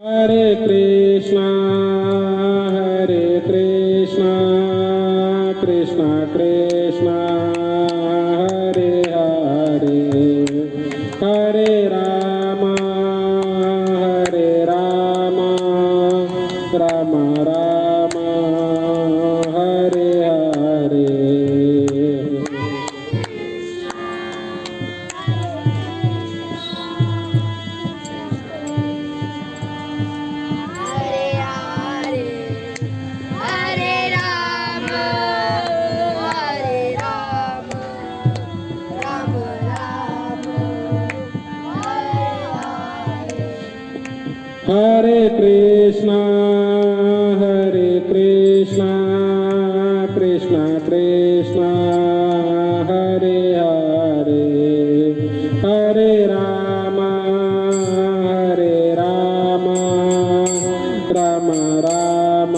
हरे कृष्णा कृष्णा कृष्णा हरे हरे, हरे राम राम राम हरे हरे। हरे कृष्णा कृष्णा कृष्णा हरे हरे, हरे राम राम राम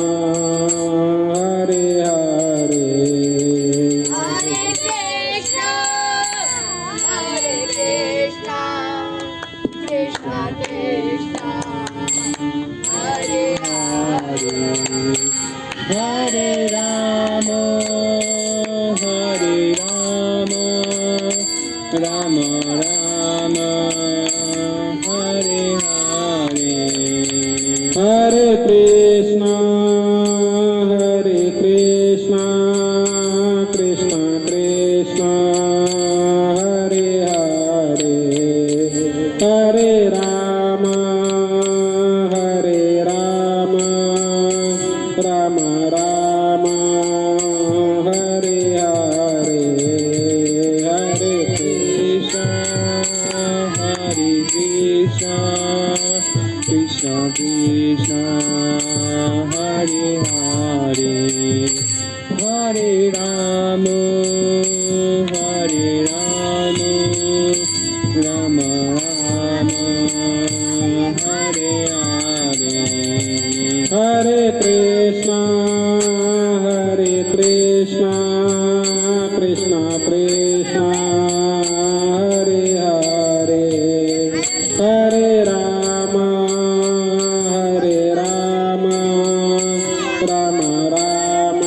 हरे हरे। हरे कृष्णा कृष्णा कृष्णा हरे हरे, हरे राम राम राम हरे हरे। हरे कृष्णा कृष्णा कृष्णा हरे हरे, हरे राम राम राम हरे हरे। हरे कृष्णा कृष्णा कृष्णा हरे हरे, हरे राम राम राम हरे हरे। हरे कृष्णा कृष्णा कृष्णा हरे हरे, हरे राम राम राम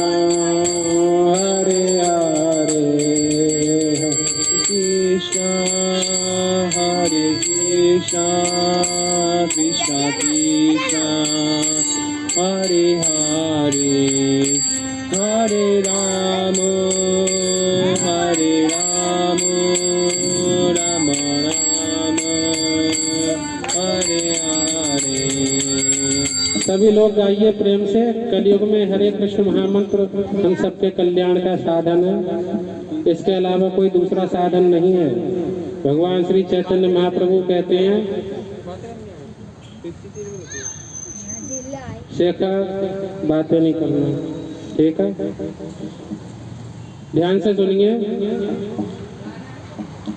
हरे हरे। हरे कृष्णा कृष्णा कृष्णा हरे हरे, हरे राम राम राम हरे हरे। सभी लोग गाइए प्रेम से। कलयुग में हरे कृष्ण महामंत्र हम सबके कल्याण का साधन है, इसके अलावा कोई दूसरा साधन नहीं है। भगवान श्री चैतन्य महाप्रभु कहते हैं, शेखर बातें नहीं करना, ठीक है? ध्यान से सुनिए।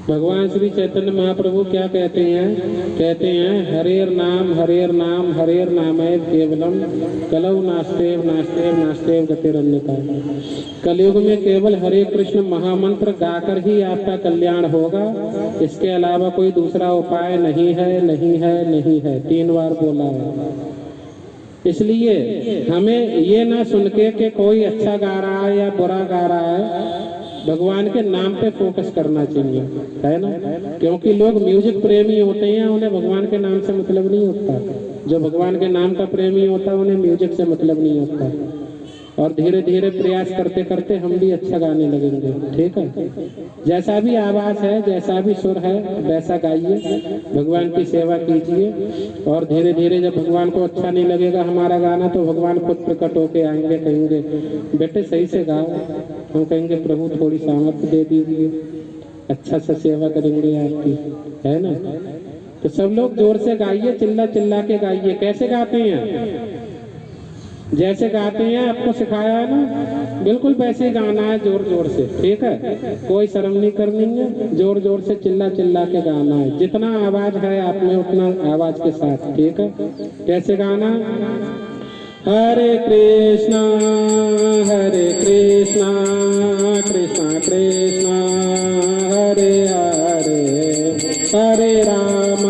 भगवान श्री चैतन्य महाप्रभु क्या कहते हैं हरेर नाम केवलम कलौ नास्तेव गतिरन्यता। कलयुग में केवल हरे कृष्ण महामंत्र गाकर ही आपका कल्याण होगा, इसके अलावा कोई दूसरा उपाय नहीं है। 3 बार बोला है। इसलिए हमें ये ना सुन के कि कोई अच्छा गा रहा है या बुरा गा रहा है, भगवान के नाम पे फोकस करना चाहिए, है ना? क्योंकि लोग म्यूजिक प्रेमी होते हैं, उन्हें भगवान के नाम से मतलब नहीं होता। जो भगवान के नाम का प्रेमी होता है उन्हें म्यूजिक से मतलब नहीं होता। और धीरे धीरे प्रयास करते करते हम भी अच्छा गाने लगेंगे, ठीक है? जैसा भी आवाज है, जैसा भी सुर है, वैसा गाइए, भगवान की सेवा कीजिए। और धीरे धीरे जब भगवान को अच्छा नहीं लगेगा हमारा गाना, तो भगवान खुद प्रकट होके आएंगे, कहेंगे बेटे सही से गाओ। हम कहेंगे प्रभु थोड़ी सामर्थ्य दे दीजिए, अच्छा सा सेवा करेंगे आपकी, है ना? तो सब लोग जोर से गाइए, चिल्ला चिल्ला के गाइए। कैसे गाते हैं? जैसे गाते हैं आपको सिखाया है ना, बिल्कुल वैसे गाना है, जोर जोर से, ठीक है? कोई शर्म नहीं करनी है, जोर जोर से चिल्ला चिल्ला के गाना है। जितना आवाज है आप में उतना आवाज के साथ, ठीक है? कैसे गाना? हरे कृष्णा कृष्णा कृष्णा हरे हरे, हरे Ram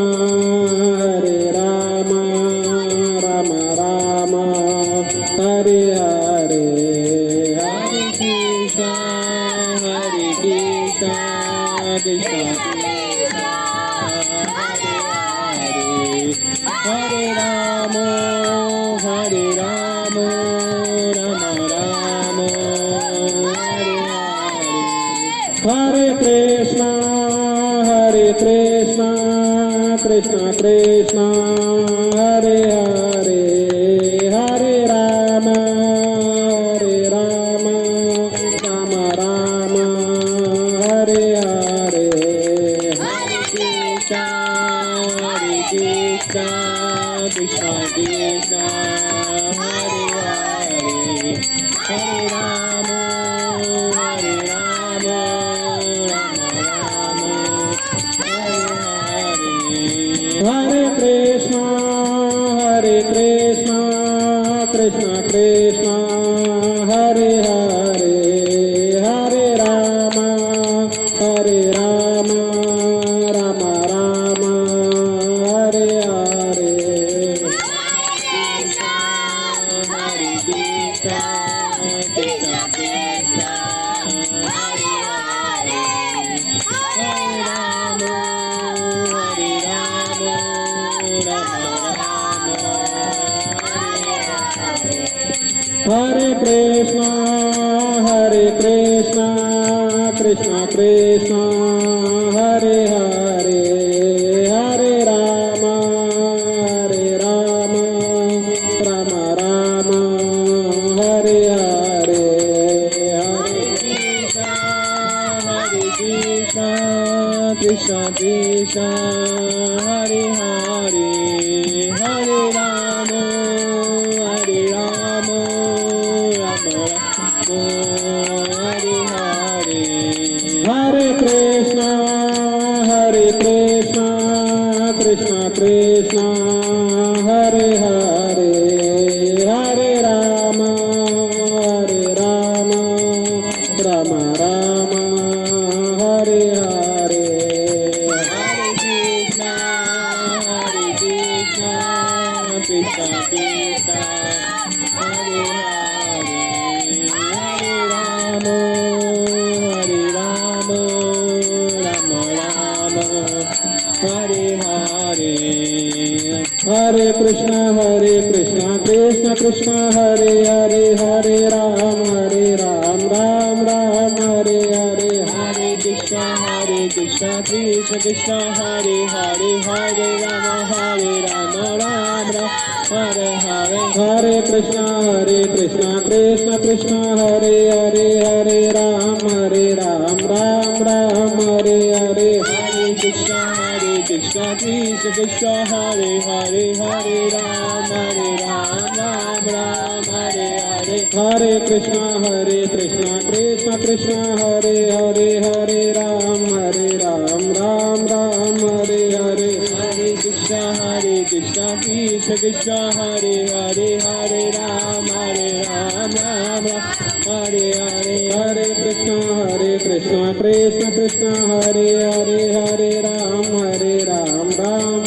Hare Rama, Hare Rama, Rama Rama, Hare Hare. Hare Krishna, Krishna Krishna, Hare Hare, Hare Rama, Rama Rama, Hare Hare. Hare Krishna, Krishna Krishna, Hare Hare, Hare Rama, Rama Rama, Hare Hare. Hare Krishna, Krishna Krishna, Hare Hare, Hare Rama, Rama Rama, Hare Hare. Krishna, Krishna, Hare Hare, Hare Rama, Rama Rama, Hare Hare. Hare Krishna, Krishna Krishna, Hare Hare, Hare Rama, Rama Rama, Hare Hare. Hare Krishna, Krishna Krishna, Hare Hare, Hare Rama, Rama Rama, Hare Hare. Hare Krishna, Krishna Krishna, Hare Hare, Hare Rama, Rama Rama, Hare Hare. Hare Krishna, Krishna Krishna, Hare Hare, Hare Rama, Rama Rama, Hare Hare. Hare Krishna, Krishna Krishna, Hare Hare, Hare Ram, Ram Ram, Hare Hare. Hare Krishna, Krishna Krishna, Hare Hare, Hare Rama, Ram Ram, Hare Hare. Hare Krishna, Krishna Krishna, Hare Hare, Hare Ram, Ram Ram, Hare Hare. Hare Krishna, Krishna Krishna, Hare Hare, Hare Ram, Ram Hare Hare. Hare Krishna, Krishna Krishna, Hare Hare, Hare Ram, Ram Hare Hare. Hare Krishna, Krishna Krishna, Hare Hare, Hare Ram, Ram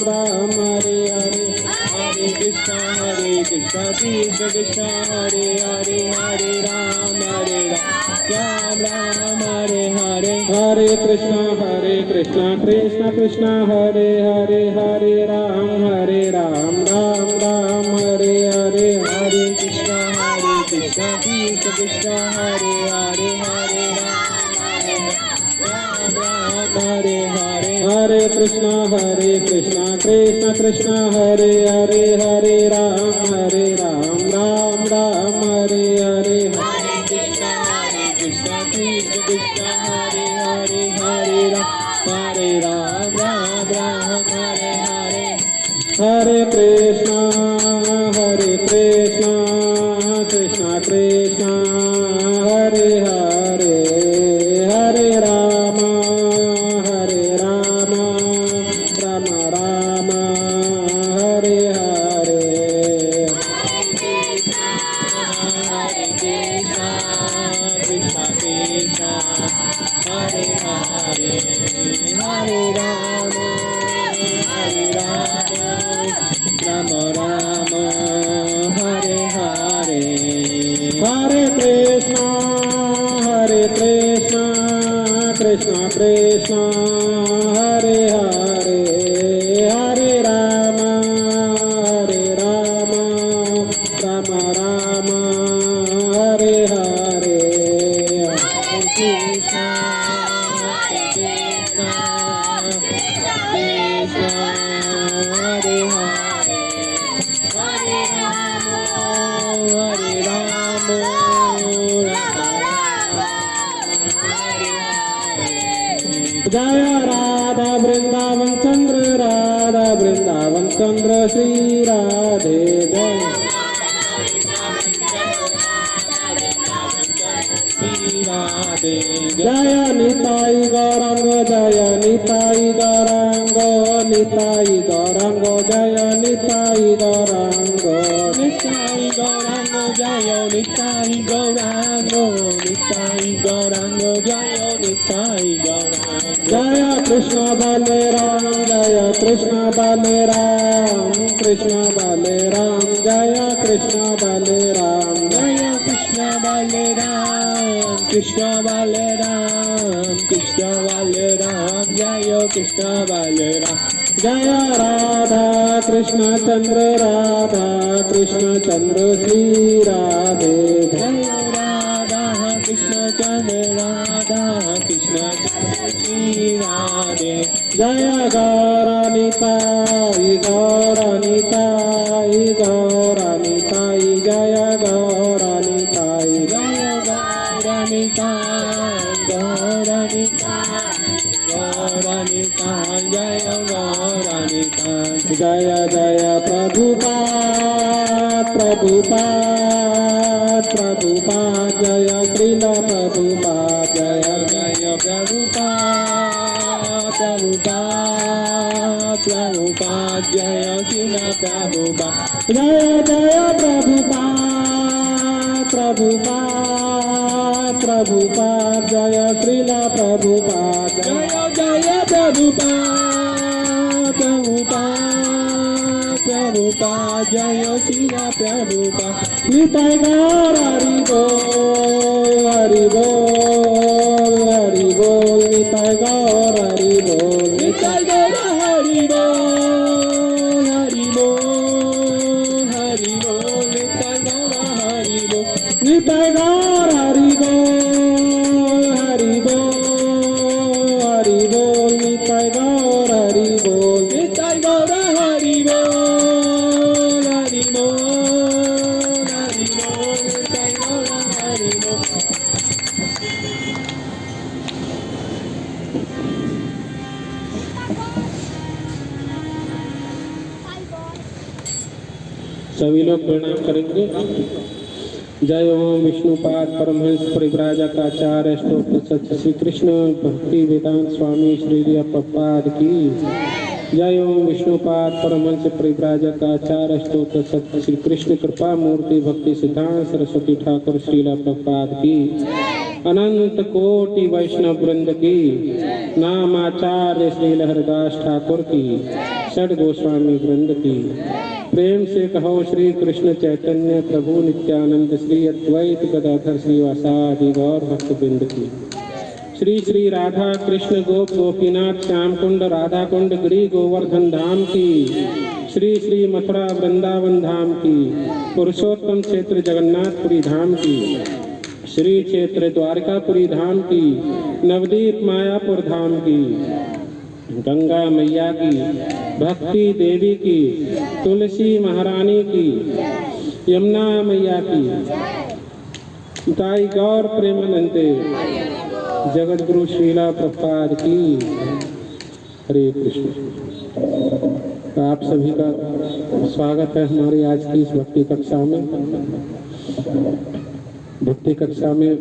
Hare Hare. Hare Krishna, Krishna Krishna, Hare Hare, Hare Ram, Ram Hare Hare. Hare Krishna, Krishna Krishna, Hare Hare, Hare Ram, Ram Hare Hare. Hare Krishna, Krishna Hare Hare, Hare Ram, Ram Hare Hare. Hare Krishna, Krishna Krishna, Hare Hare, Hare Ram, Hare Hare. Hare Krishna, Krishna Krishna, Hare Hare, Hare Ram, Ram Hare Hare. Hare Krishna, Krishna Krishna, Hare Hare, Hare Ram, Ram Hare Hare. Hare Krishna, Krishna Krishna, Hare Hare, Hare Rama, Rama Rama, Hare Hare. Hare Krishna, Krishna Krishna, Hare Hare, Hare Rama, Rama Rama, Hare Hare. Hare Krishna, Krishna Krishna, Vrindavan चंद्र राधा वृंदावन चंद्र श्री राधे जय राधे जय निताई गौरांग जय निताई गौरांग निताई गौरांग जय निताई गौरांग निताई गौरांग जय निताई गौरांग निताई गौरांग जय निताई गौरांग जय कृष्ण बलराम जय कृष्ण बलराम कृष्ण बलराम जय कृष्ण बलराम जय कृष्ण बलराम कृष्ण बलराम कृष्ण बलराम जय कृष्ण बलराम जय राधा कृष्ण चंद्र श्री राधे जय राधा कृष्ण श्री राधे जय गौरानिताई गौरानिताई गौरानिताई जय गौरानिताई जय गौरानिताई गौरानिताई गौरानिताई जय गौरानिताई जय जय प्रभुपाद प्रभुपाद प्रभुपाद जय श्रील प्रभुपाद जय जय प्रभुपाद प्रभुपाद प्रभुपाद जय श्रील प्रभुपाद जय जय प्रभुपाद प्रभुपाद प्रभुपाद जय श्रील प्रभुपाद जय जय प्रभुपाद प्रभुपाद प्रभुपाद जय श्रील प्रभुपाद निताय गौर हरि बोल हरि बोल हरि बोल निताय गौर हरि बोल निताय गौर हरि बोल हरि बोल हरि बोल निताय गौर हरि बोल निताय गौर हरि बोल हरि बोल हरि बोल निताय गौर हरि बोल निताय गौर हरि बोल हरि बोल हरि बोल निताय गौर हरि बोल। सभी लोग प्रणाम करेंगे। जय ओम विष्णुपाद परमहंस परिव्राजकाचार्य स्तोत्र सत्य श्री कृष्ण भक्ति वेदांत स्वामी श्री प्रभुपाद की जय ओम विष्णुपाद परमहंस परिव्राजकाचार्य स्तोत्र सत्य श्री कृष्ण कृपा मूर्ति भक्ति सिद्धांत सरस्वती ठाकुर श्रीला प्रभुपाद की अनंत कोटि वैष्णव वृंद की नामाचार्य श्री हरिदास ठाकुर की षड गोस्वामी वृंद की प्रेम से कहो श्री कृष्ण चैतन्य प्रभु नित्यानंद श्री अद्वैत गदाधर श्रीवासादि गौर भक्त वृंद की श्री श्री राधा कृष्ण गोप गोपीनाथ श्याम कुंड राधा कुंड गिरी गोवर्धन धाम की श्री श्री मथुरा वृंदावन धाम की पुरुषोत्तम क्षेत्र जगन्नाथपुरी धाम की श्री क्षेत्र द्वारकापुरी धाम की नवदीप मायापुर धाम की गंगा मैया की भक्ति देवी की तुलसी महारानी की यमुना मैया की ताई गौर प्रेमानंदे जगत गुरु श्रीला प्रभुपाद की हरे कृष्ण। आप सभी का स्वागत है हमारी आज की इस भक्ति कक्षा में। भक्ति कक्षा में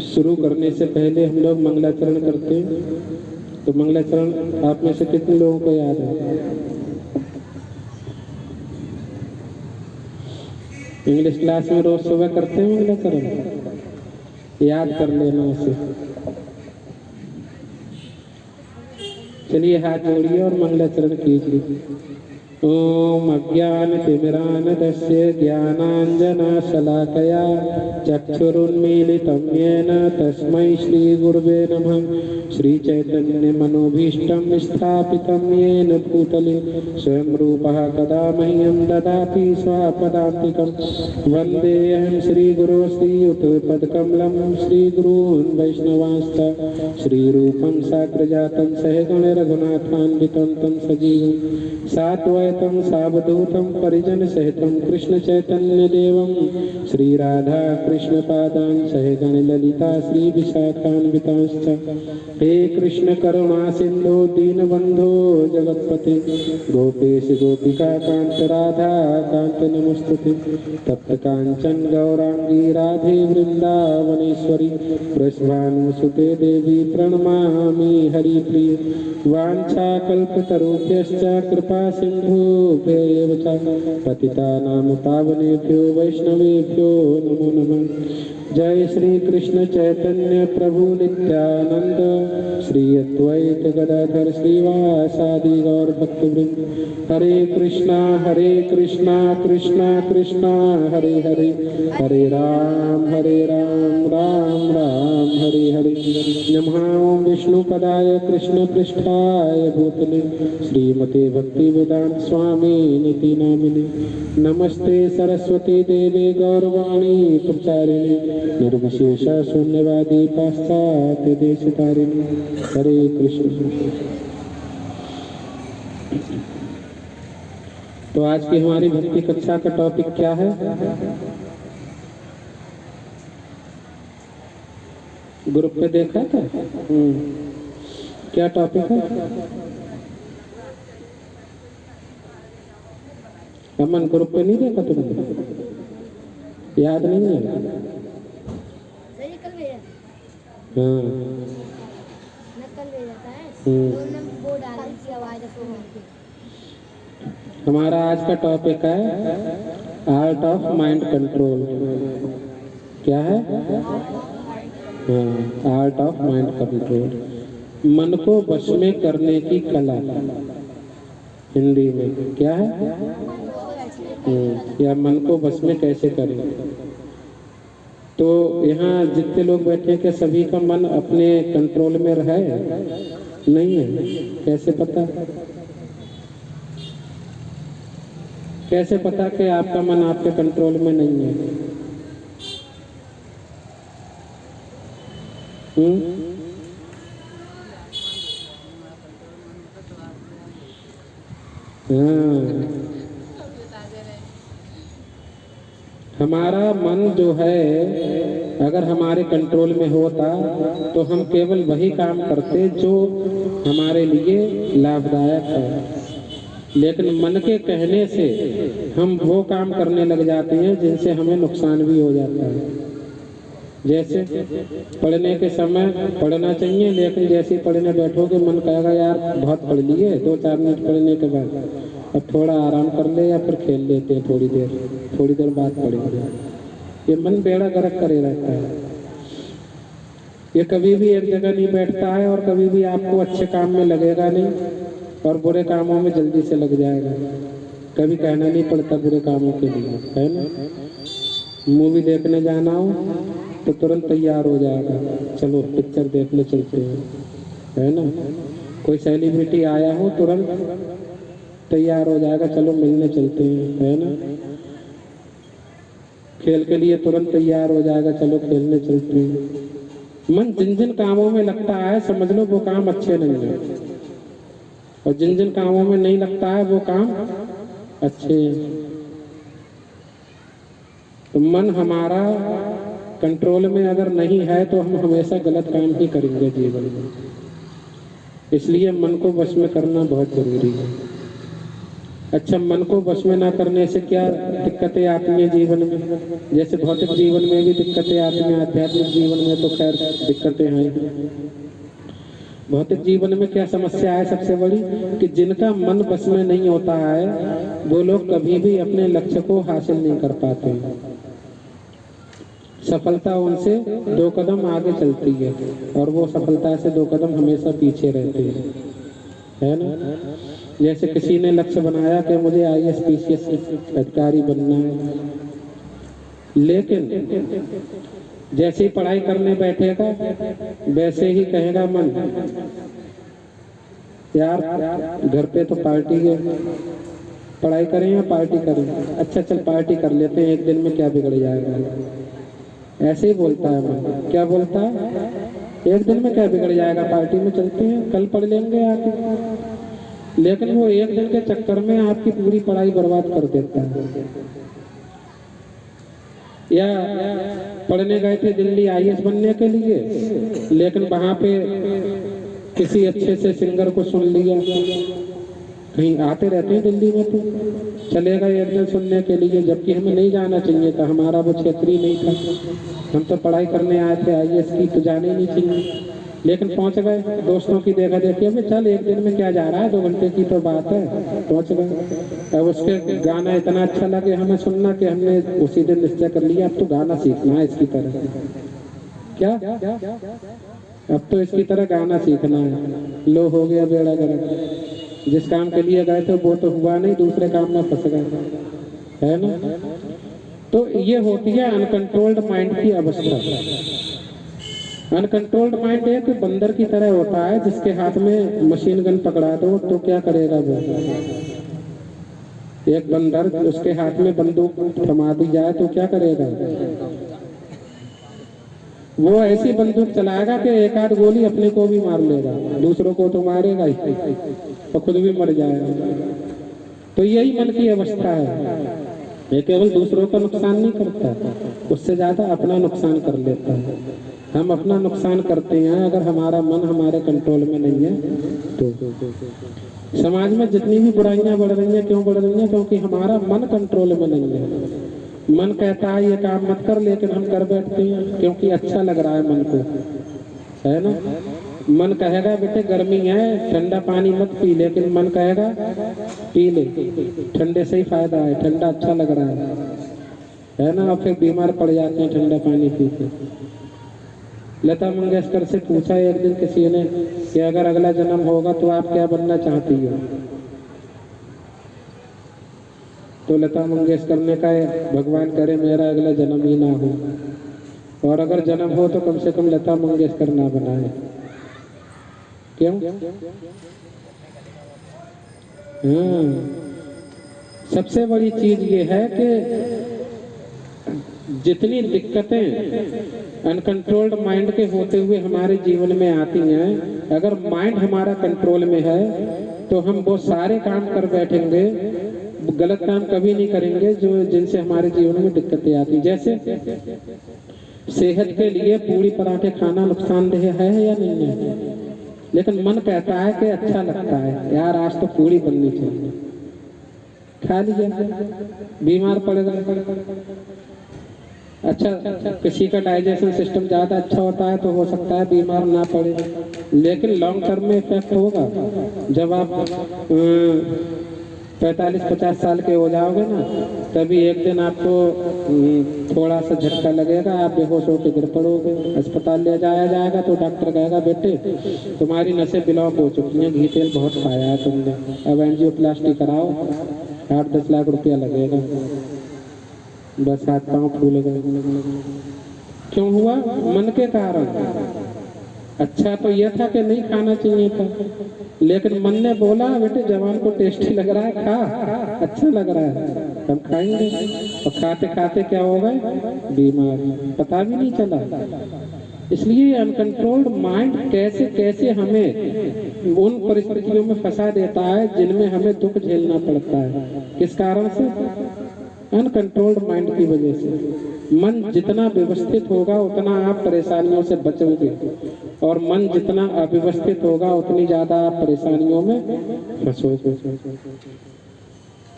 शुरू करने से पहले हम लोग मंगलाचरण करते हैं। तो मंगलाचरण आप में से कितने लोगों को याद है? इंग्लिश क्लास में रोज सुबह करते हैं मंगलाचरण, याद कर लेना उसे। चलिए हाथ जोड़िए और मंगलाचरण कीजिए। ओम अज्ञानतिमिरान्धस्य ज्ञानाञ्जनशलाकया चक्षुरुन्मीलितं येन तस्मै श्रीगुरुवे नमः। श्रीचैतन्यमनोभीष्टं स्थापितं येन भूतले स्वयं रूपः कदा मह्यं ददाति स्वपदान्तिकं। वन्देऽहं श्रीगुरो श्रीयुतपदकमलं श्रीगुरून् वैष्णवांश्च श्रीरूपं साग्रजातं सहगण रघुनाथान्वितं तं सजीवं सात्वैत साद्वैतं सावधूतं परिजन सहितं कृष्ण चैतन्य देवं श्री राधा कृष्ण पादान् सहगण ललिता श्री विशाखान्वितांश्च हे कृष्ण करुणा सिंधु दीनबंधो जगत्पते गोपेश गोपिका कांत राधा कांत नमस्तुते तप्त कांचन गौरांगी राधे वृंदावनेश्वरी वृषभानुसुते देवी प्रणमामि हरिप्रिय वाञ्छाकल्पतरुभ्यश्च कृपा सिन्धुभ्यैव च पतितानां पावनेभ्यो वैष्णवेभ्यो नमो नमः। जय श्री कृष्ण चैतन्य प्रभु नित्यानंद श्री अद्वैत गदाधर श्रीवासादि गौर भक्तवृंद। हरे कृष्णा कृष्णा कृष्णा हरे हरे, हरे राम राम राम हरे हरे। नमः विष्णुपदाय कृष्ण पृष्ठाय भूतले श्रीमते भक्ति वेदांत स्वामी निति नामिने। नमस्ते सरस्वती देवे गौरवाणी प्रचारिणे निर्विशेष शून्यवादी पाश्चात्य देशतारिणी। हरे कृष्ण। तो आज की हमारी भक्ति कक्षा का टॉपिक क्या है? ग्रुप पे देखा था? क्या टॉपिक है? अमन ग्रुप पे नहीं देखा तुमने? याद नहीं है? हाँ हमारा आज का टॉपिक है आर्ट ऑफ माइंड कंट्रोल। क्या है? हाँ, आर्ट ऑफ माइंड कंट्रोल, मन को वश में करने की कला। हिंदी में क्या है? या मन को वश में कैसे करें। तो यहाँ जितने लोग बैठे के सभी का मन अपने कंट्रोल में है? नहीं है। कैसे पता? कैसे पता कि आपका मन आपके कंट्रोल में नहीं है? हाँ, हमारा मन जो है अगर हमारे कंट्रोल में होता तो हम केवल वही काम करते जो हमारे लिए लाभदायक है। लेकिन मन के कहने से हम वो काम करने लग जाते हैं जिनसे हमें नुकसान भी हो जाता है। जैसे पढ़ने के समय पढ़ना चाहिए, लेकिन जैसे ही पढ़ने बैठोगे मन कहेगा यार बहुत पढ़ लिए, 2-4 मिनट पढ़ने के बाद अब थोड़ा आराम कर ले या फिर खेल लेते हैं थोड़ी देर बाद पढ़ेंगे। ये मन बेड़ा गर्क करे रहता है। ये कभी भी एक जगह नहीं बैठता है और कभी भी आपको अच्छे काम में लगेगा नहीं और बुरे कामों में जल्दी से लग जाएगा। कभी कहना नहीं पड़ता बुरे कामों के लिए, है ना? मूवी देखने जाना हो तो तुरंत तैयार हो जाएगा, चलो पिक्चर देखने चलते हैं, है ना? कोई सेलिब्रिटी आया हो तुरंत तैयार हो जाएगा, चलो मिलने चलते हैं, है ना? खेल के लिए तुरंत तैयार हो जाएगा, चलो खेलने चलते हैं। मन जिन जिन कामों में लगता है समझ लो वो काम अच्छे नहीं है, और जिन जिन कामों में नहीं लगता है वो काम अच्छे हैं। तो मन हमारा कंट्रोल में अगर नहीं है तो हम हमेशा गलत काम ही करेंगे जीवन में। इसलिए मन को वश में करना बहुत जरूरी है। अच्छा, मन को वश में ना करने से क्या दिक्कतें आती हैं जीवन में? जैसे भौतिक जीवन में भी दिक्कतें आती हैं, आध्यात्मिक जीवन में तो खैर दिक्कतें हैं। भौतिक जीवन में क्या समस्या है सबसे बड़ी? कि जिनका मन वश में नहीं होता है वो लोग कभी भी अपने लक्ष्य को हासिल नहीं कर पाते। सफलता उनसे 2 कदम आगे चलती है और वो सफलता से 2 कदम हमेशा पीछे रहते हैं, है ना? जैसे किसी ने लक्ष्य बनाया कि मुझे IAS PCS अधिकारी बनना है, लेकिन जैसे ही पढ़ाई करने बैठेगा वैसे ही कहेगा मन यार घर पे तो पार्टी है, पढ़ाई करें या पार्टी करें? अच्छा चल पार्टी कर लेते हैं, एक दिन में क्या बिगड़ जाएगा। ऐसे ही बोलता है मन। क्या बोलता है? एक दिन में क्या बिगड़ जाएगा, पार्टी में चलते हैं, कल पढ़ लेंगे आके। लेकिन वो एक दिन के चक्कर में आपकी पूरी पढ़ाई बर्बाद कर देता है। या पढ़ने गए थे दिल्ली IAS बनने के लिए, लेकिन वहां पे किसी अच्छे से सिंगर को सुन लिया, कहीं आते रहते हैं दिल्ली में, तो चले गए एक दिन सुनने के लिए, जबकि हमें नहीं जाना चाहिए था, हमारा वो क्षेत्र ही नहीं था, हम तो पढ़ाई करने आए थे IAS की, तो जाने ही नहीं चाहिए। लेकिन पहुंच गए, दोस्तों की देखा देखी, अबे चल एक दिन में क्या जा रहा है, 2 घंटे की तो बात है, पहुंच गए। अब उसके गाना इतना अच्छा लगे हमें सुनना कि हमने उसी दिन निश्चय कर लिया अब तो गाना सीखना है इसकी तरह। क्या अब तो इसकी तरह गाना सीखना है। लो हो गया बेड़ा गर्क, जिस काम के लिए गए थे वो तो हुआ नहीं, दूसरे काम में फंस गए, है ना। तो ये होती है अनकंट्रोल्ड माइंड की अवस्था। अनकंट्रोल्ड माइंड एक बंदर की तरह होता है, जिसके हाथ में मशीन गन पकड़ा दो तो क्या करेगा वो। एक बंदर, उसके हाथ में बंदूक थमा दी जाए तो क्या करेगा वो। ऐसी बंदूक चलाएगा कि एक आध गोली अपने को भी मार लेगा, दूसरों को तो मारेगा ही और खुद भी मर जाएगा। तो यही मन की अवस्था है, ये केवल दूसरों का नुकसान नहीं करता, उससे ज्यादा अपना नुकसान कर लेता है। हम अपना नुकसान करते हैं अगर हमारा मन हमारे कंट्रोल में नहीं है तो। समाज में जितनी भी बुराइयां बढ़ रही हैं, क्यों बढ़ रही हैं? क्योंकि हमारा मन कंट्रोल में नहीं है। मन कहता है ये काम मत कर, लेकिन हम कर बैठते हैं क्योंकि अच्छा लग रहा है मन को, है ना। मन कहेगा बेटे गर्मी है ठंडा पानी मत पी, लेकिन मन कहेगा पी ले, ठंडे से ही फायदा है, ठंडा अच्छा लग रहा है ना। और फिर बीमार पड़ जाते हैं ठंडा पानी पी के। लता मंगेशकर से पूछा एक दिन किसी ने कि अगर अगला जन्म होगा तो आप क्या बनना चाहती हो? तो लता मंगेशकर ने कहा भगवान करे मेरा अगला जन्म ही ना हो, और अगर जन्म हो तो कम से कम लता मंगेशकर ना बनाए। क्यों? हाँ, सबसे बड़ी चीज ये है कि जितनी दिक्कतें अनकंट्रोल्ड माइंड के होते हुए हमारे जीवन में आती हैं, अगर माइंड हमारा कंट्रोल में है तो हम वो सारे काम कर बैठेंगे, गलत काम कभी नहीं करेंगे जो जिनसे हमारे जीवन में दिक्कतें आती। जैसे सेहत के लिए पूरी पराठे खाना नुकसानदेह है या नहीं है, लेकिन मन कहता है कि अच्छा लगता है यार आज तो पूरी बननी चाहिए, खा लिया, बीमार पड़ गए। अच्छा, किसी का डाइजेशन सिस्टम ज्यादा अच्छा होता है तो हो सकता है बीमार ना पड़े, लेकिन लॉन्ग टर्म में इफेक्ट होगा। जब आप 45-50 साल के हो जाओगे ना, तभी एक दिन आपको थोड़ा सा झटका लगेगा, आप बेहोश होकर गिर पड़ोगे, अस्पताल ले जाया जाएगा तो डॉक्टर कहेगा बेटे तुम्हारी नसें ब्लॉक हो चुकी हैं, घी तेल बहुत खाया है तुमने, अब एंजियोप्लास्टी कराओ, 8-10 लाख रुपया लगेगा। बस हाथ पांव फूल गए। क्यों हुआ? मन के कारण। अच्छा तो यह था कि नहीं खाना चाहिए था, लेकिन मन ने बोला बेटे जवान को टेस्टी लग रहा है, खा, अच्छा लग रहा है, हम खाएंगे। और खाते खाते क्या हो गए? बीमार, पता भी नहीं चला। इसलिए अनकंट्रोल्ड माइंड कैसे कैसे हमें उन परिस्थितियों में फंसा देता है जिनमें हमें दुख झेलना पड़ता है। किस कारण से? अनकंट्रोल्ड माइंड की वजह से। मन जितना व्यवस्थित होगा उतना आप परेशानियों से बचोगे, और मन जितना अव्यवस्थित होगा उतनी ज्यादा आप परेशानियों में फंसोगे।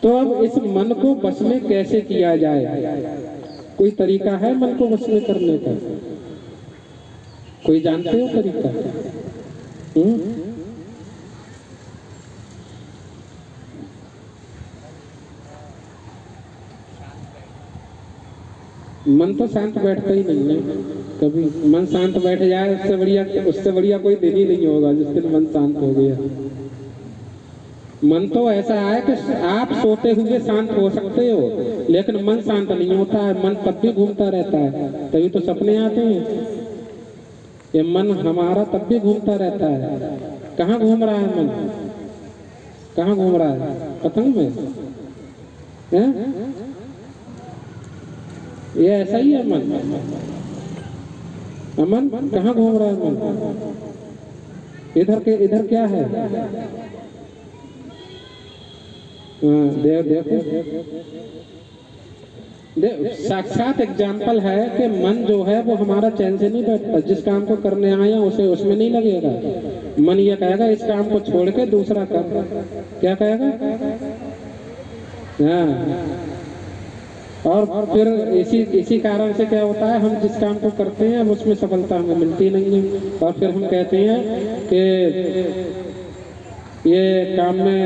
तो अब इस मन को बस में कैसे किया जाए? कोई तरीका है मन को बस में करने का? कोई जानते हो तरीका? मन तो शांत बैठता ही नहीं है कभी। मन शांत बैठ जाए उससे बढ़िया कोई दिन ही नहीं होगा जिस दिन मन शांत हो गया। मन तो ऐसा है कि आप सोते हुए शांत हो सकते हो, लेकिन मन शांत नहीं होता है। मन तब भी घूमता रहता है, तभी तो सपने आते हैं। ये मन हमारा तब भी घूमता रहता है। कहाँ घूम रहा है मन? कहाँ घूम रहा है? पतंग में है? ये ऐसा ही है मन। अमन कहाँ घूम रहा है मन? इधर क्या है? साक्षात एग्जाम्पल है कि मन जो है वो हमारा चैन से नहीं बैठता। जिस काम को करने आया उसे उसमें नहीं लगेगा। मन ये कहेगा इस काम को छोड़ के दूसरा कर। क्या कहेगा? हाँ। और फिर इसी कारण से क्या होता है, हम जिस काम को करते हैं उसमें सफलता हमें मिलती नहीं है। और फिर हम कहते हैं कि ये काम में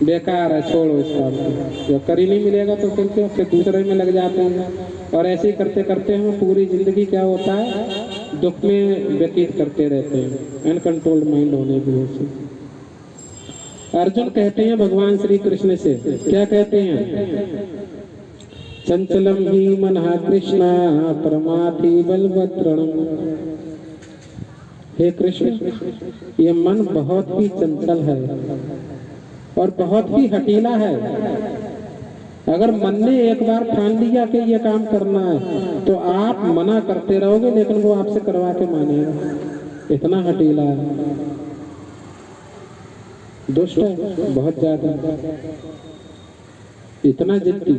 बेकार है, छोड़ो इस काम को। जब कर ही नहीं मिलेगा तो फिर क्या, फिर दूसरे में लग जाते हैं। और ऐसे ही करते करते हम पूरी जिंदगी क्या होता है, दुख में व्यतीत करते रहते हैं, अनकंट्रोल्ड माइंड होने की वजह से। अर्जुन कहते हैं भगवान श्री कृष्ण से, क्या कहते हैं? चंचलम ही मनः कृष्णा परमाथि बलवत्रणम। हे कृष्ण, ये मन बहुत ही चंचल है और बहुत ही हठीला है। अगर मन ने एक बार ठान लिया कि ये काम करना है तो आप मना करते रहोगे लेकिन वो आपसे करवा के मानेगा। इतना हठीला है, दुष्ट है बहुत ज्यादा, इतना जिद्दी।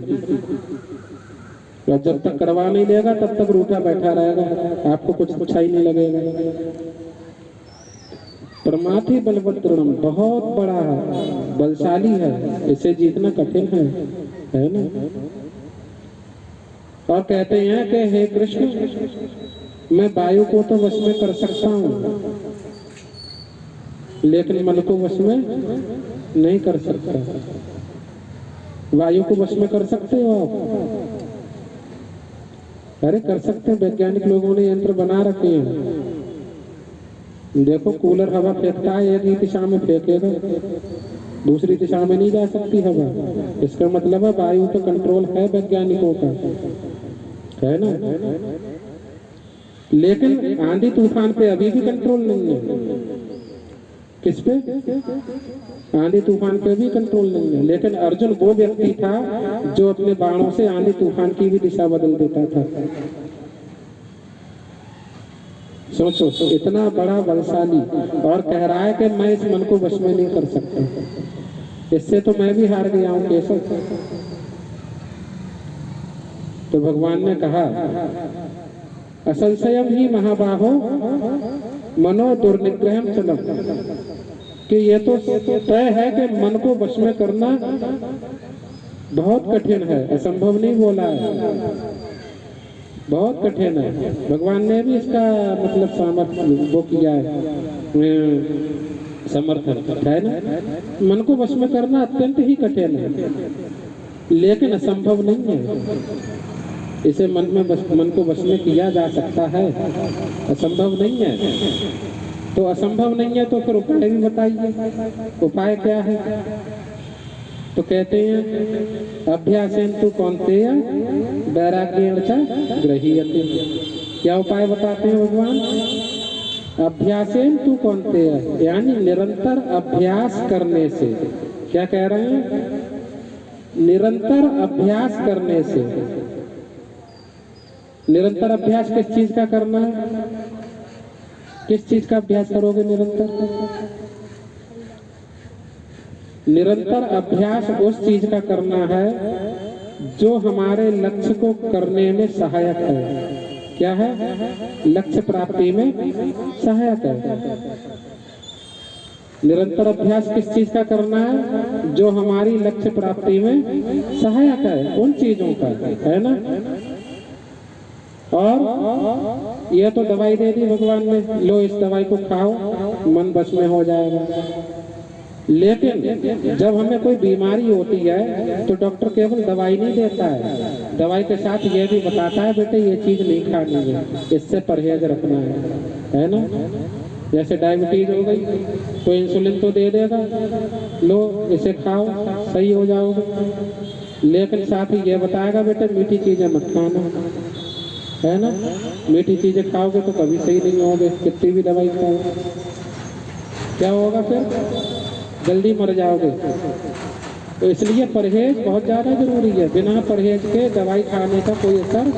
और जब तक करवा नहीं देगा तब तक रूठा बैठा रहेगा, आपको कुछ अच्छा ही नहीं लगेगा। परमाथि बलवत्रणम, बहुत बड़ा है, बलशाली है, इसे जीतना कठिन है ना। और कहते हैं कि हे कृष्ण, मैं वायु को तो वश में कर सकता हूँ लेकिन मन को वश में नहीं कर सकता। वायु को वश में कर सकते हो आप? अरे कर सकते हैं, वैज्ञानिक लोगों ने यंत्र बना रखे हैं। देखो कूलर हवा फेंकता है, एक ही दिशा में फेंकेगा, दूसरी दिशा में नहीं जा सकती हवा। इसका मतलब है वायु तो कंट्रोल है वैज्ञानिकों का, है ना। लेकिन आंधी तूफान पे अभी भी कंट्रोल नहीं है। किस पे? आंधी तूफान पे भी कंट्रोल नहीं है। लेकिन अर्जुन वो व्यक्ति था जो अपने बाणों से आंधी तूफान की भी दिशा बदल देता था। सोचो, इतना बड़ा बलशाली, और कह रहा है कि मैं इस मन को वश में नहीं कर सकता। इससे तो मैं भी हार गया हूं केशव। तो भगवान ने कहा, असंशयम ही महाबाहो मनो दुर्निग्रहम चलम, कि ये तो तय है कि मन को वश में करना बहुत कठिन है, असंभव नहीं बोला है, बहुत कठिन है। भगवान ने भी इसका मतलब सामर्थ्य वो किया है, समर्थन है ना। मन को वश में करना अत्यंत ही कठिन है लेकिन असंभव नहीं है। इसे मन को वश में किया जा सकता है, असंभव नहीं है। तो असंभव नहीं है तो फिर उपाय भी बताइए, उपाय क्या है? तो कहते हैं अभ्यासेन तु कौन्तेय वैराग्येण च गृह्यते। क्या उपाय बताते हैं भगवान? अभ्यासेन तु कौन्तेय, यानी निरंतर अभ्यास करने से। क्या कह रहे हैं? निरंतर अभ्यास करने से। निरंतर अभ्यास किस चीज का करना है? किस चीज का अभ्यास करोगे निरंतर? निरंतर अभ्यास उस चीज का करना है जो हमारे लक्ष्य को करने में सहायक है। क्या है? लक्ष्य प्राप्ति में सहायक है। निरंतर अभ्यास किस चीज का करना है? जो हमारी लक्ष्य प्राप्ति में सहायक है, उन चीजों का, है ना। और यह तो दवाई दे दी भगवान ने, लो इस दवाई को खाओ मन बस में हो जाएगा। लेकिन जब हमें कोई बीमारी होती है तो डॉक्टर केवल दवाई नहीं देता है, दवाई के साथ ये भी बताता है बेटे ये चीज नहीं खानी है, इससे परहेज रखना है ना। जैसे डायबिटीज हो गई तो इंसुलिन तो दे देगा, लो इसे खाओ सही हो जाओगे, लेकिन साथ ही ये बताएगा बेटे मीठी चीजें मत खाना, है ना। मीठी चीजें खाओगे तो कभी सही नहीं होगे, कितनी भी दवाई खाओ क्या होगा? फिर जल्दी मर जाओगे। तो इसलिए परहेज बहुत ज्यादा जरूरी है। बिना परहेज के दवाई खाने का कोई असर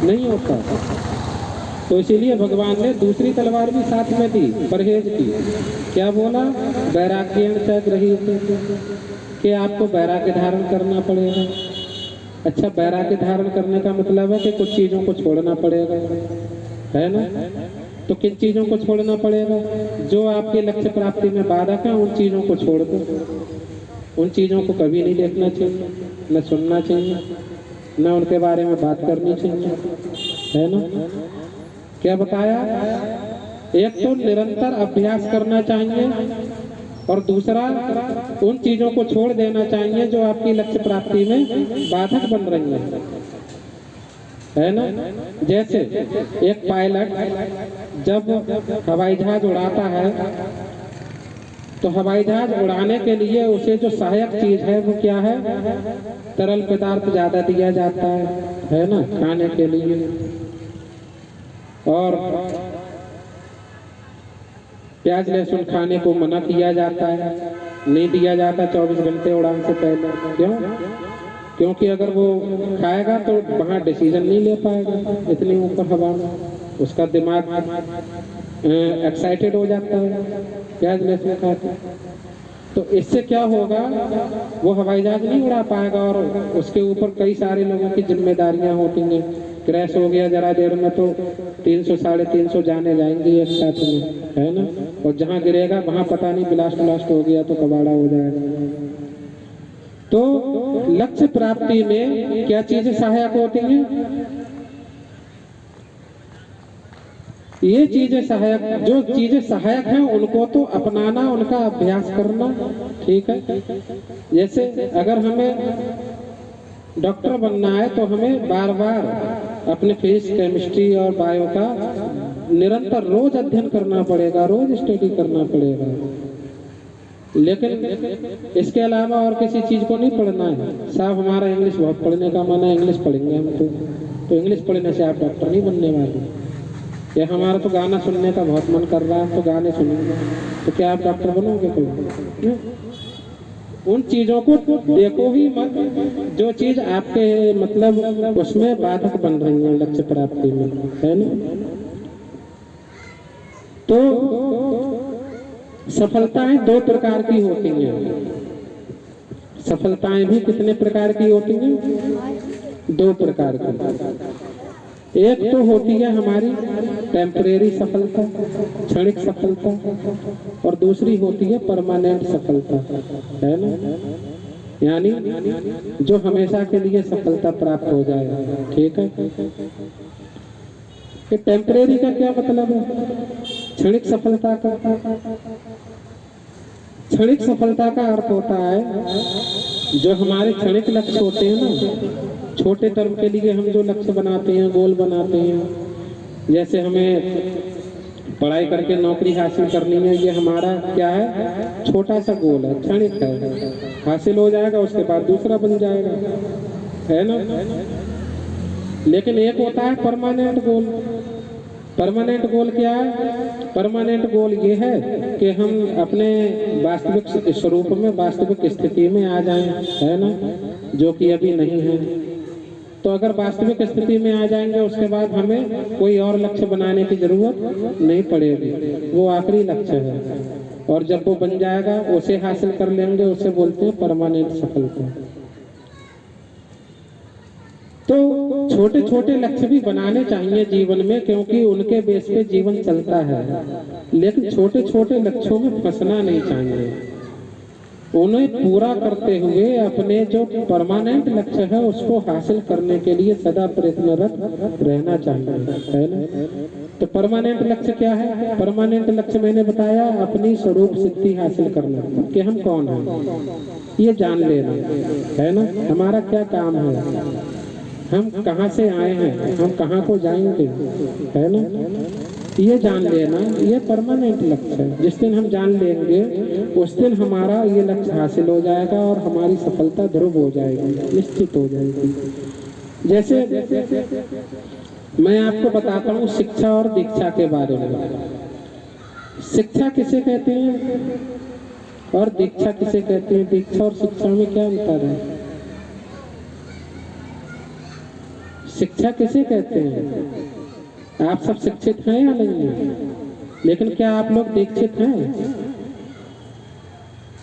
नहीं होता। तो इसीलिए भगवान ने दूसरी तलवार भी साथ में दी, परहेज की। क्या बोला? वैराग्येण च गृहीत, कि आपको वैराग्य धारण करना पड़ेगा। अच्छा, वैराग्य धारण करने का मतलब है कि कुछ चीज़ों को छोड़ना पड़ेगा, है ना? तो किन चीज़ों को छोड़ना पड़ेगा? जो आपके लक्ष्य प्राप्ति में बाधक है, उन चीज़ों को छोड़ दो। उन चीज़ों को कभी नहीं देखना चाहिए, न सुनना चाहिए, न उनके बारे में बात करनी चाहिए, है ना? क्या बताया? एक तो निरंतर अभ्यास करना चाहिए और दूसरा उन चीज़ों को छोड़ देना चाहिए जो आपकी लक्ष्य प्राप्ति में बाधक बन रही है ना? जैसे एक पायलट जब हवाई जहाज उड़ाता है तो हवाई जहाज उड़ाने के लिए उसे जो सहायक चीज है वो क्या है? तरल पदार्थ ज्यादा दिया जाता है ना, खाने के लिए। और प्याज लहसुन खाने को मना किया जाता है, नहीं दिया जाता 24 घंटे उड़ान से पहले। क्यों? क्योंकि अगर वो खाएगा तो वहाँ डिसीजन नहीं ले पाएगा, इतनी ऊपर हवा में उसका दिमाग एक्साइटेड हो जाता है प्याज लहसुन खाते। तो इससे क्या होगा? वो हवाई जहाज नहीं उड़ा पाएगा और उसके ऊपर कई सारे लोगों की जिम्मेदारियां होती हैं। क्रैश हो गया जरा देर में तो 300 350 जाने जाएंगी एक साथ में, है ना? और जहाँ गिरेगा वहाँ पता नहीं ब्लास्ट हो गया तो कबाड़ा हो जाएगा। तो लक्ष्य प्राप्ति में क्या चीजें सहायक होती हैं? ये चीजें सहायक, जो चीजें सहायक हैं उनको तो अपनाना, उनका अभ्यास करना, ठीक है? जैसे अगर हमें डॉक्टर बनना है तो हमें बार बार अपने फिजिक्स, केमिस्ट्री और बायो का निरंतर रोज अध्ययन करना पड़ेगा, रोज स्टडी करना पड़ेगा। लेकिन इसके अलावा और किसी चीज को नहीं पढ़ना है। साहब हमारा इंग्लिश बहुत पढ़ने का मन है, इंग्लिश पढ़ेंगे हम तो इंग्लिश पढ़ने से आप डॉक्टर नहीं बनने वाले। या हमारा तो गाना सुनने का बहुत मन कर रहा है तो गाने सुनेंगे, तो क्या आप डॉक्टर बनोगे? कोई उन चीजों को देखो ही मत जो चीज आपके मतलब उसमें बाधक बन रही है लक्ष्य प्राप्ति में, है ना? तो सफलताएं दो प्रकार की होती हैं। सफलताएं भी कितने प्रकार की होती हैं? दो प्रकार की। एक तो होती है हमारी टेम्परेरी सफलता, क्षणिक सफलता, और दूसरी होती है परमानेंट सफलता, है ना? यानी जो हमेशा के लिए सफलता प्राप्त हो जाए, ठीक है? कि टेम्परेरी का क्या मतलब है? क्षणिक सफलता का, क्षणिक सफलता का अर्थ होता है जो हमारे क्षणिक लक्ष्य होते हैं ना, छोटे टर्म के लिए हम जो लक्ष्य बनाते हैं, गोल बनाते हैं, जैसे हमें पढ़ाई करके नौकरी हासिल करनी है, ये हमारा क्या है? छोटा सा गोल है, क्षणिक है, हासिल हो जाएगा उसके बाद दूसरा बन जाएगा, है ना? लेकिन एक होता है परमानेंट गोल। परमानेंट गोल क्या है? परमानेंट गोल ये है कि हम अपने वास्तविक स्वरूप में, वास्तविक स्थिति में आ जाएं, है ना? जो कि अभी नहीं है। तो अगर वास्तविक स्थिति में आ जाएंगे उसके बाद हमें कोई और लक्ष्य बनाने की जरूरत नहीं पड़ेगी, वो आखिरी लक्ष्य है। और जब वो बन जाएगा उसे हासिल कर लेंगे, उसे बोलते हैं परमानेंट सफलता। तो छोटे छोटे लक्ष्य भी बनाने चाहिए जीवन में, क्योंकि उनके बेस पे जीवन चलता है। लेकिन छोटे छोटे लक्ष्यों में फंसना नहीं चाहिए, उन्हें पूरा करते हुए अपने जो परमानेंट लक्ष्य है उसको हासिल करने के लिए सदा प्रयत्नरत रहना चाहिए, है ना? तो परमानेंट लक्ष्य क्या है? परमानेंट लक्ष्य मैंने बताया अपनी स्वरूप सिद्धि हासिल करना, कि हम कौन हैं ये जान लेना, है ना? हमारा क्या काम है, हम कहाँ से आए हैं, हम कहाँ को जाएंगे, है ना? ये जान लेना, ये परमानेंट लक्ष्य है। जिस दिन हम जान लेंगे उस दिन हमारा ये लक्ष्य हासिल हो जाएगा और हमारी सफलता ध्रुव हो जाएगी, निश्चित हो जाएगी। जैसे मैं आपको बताता हूँ शिक्षा और दीक्षा के बारे में। शिक्षा किसे कहते हैं और दीक्षा किसे कहते हैं? दीक्षा और शिक्षा में क्या अंतर है? शिक्षा किसे कहते हैं? आप सब शिक्षित हैं या नहीं हैं? लेकिन क्या आप लोग दीक्षित हैं?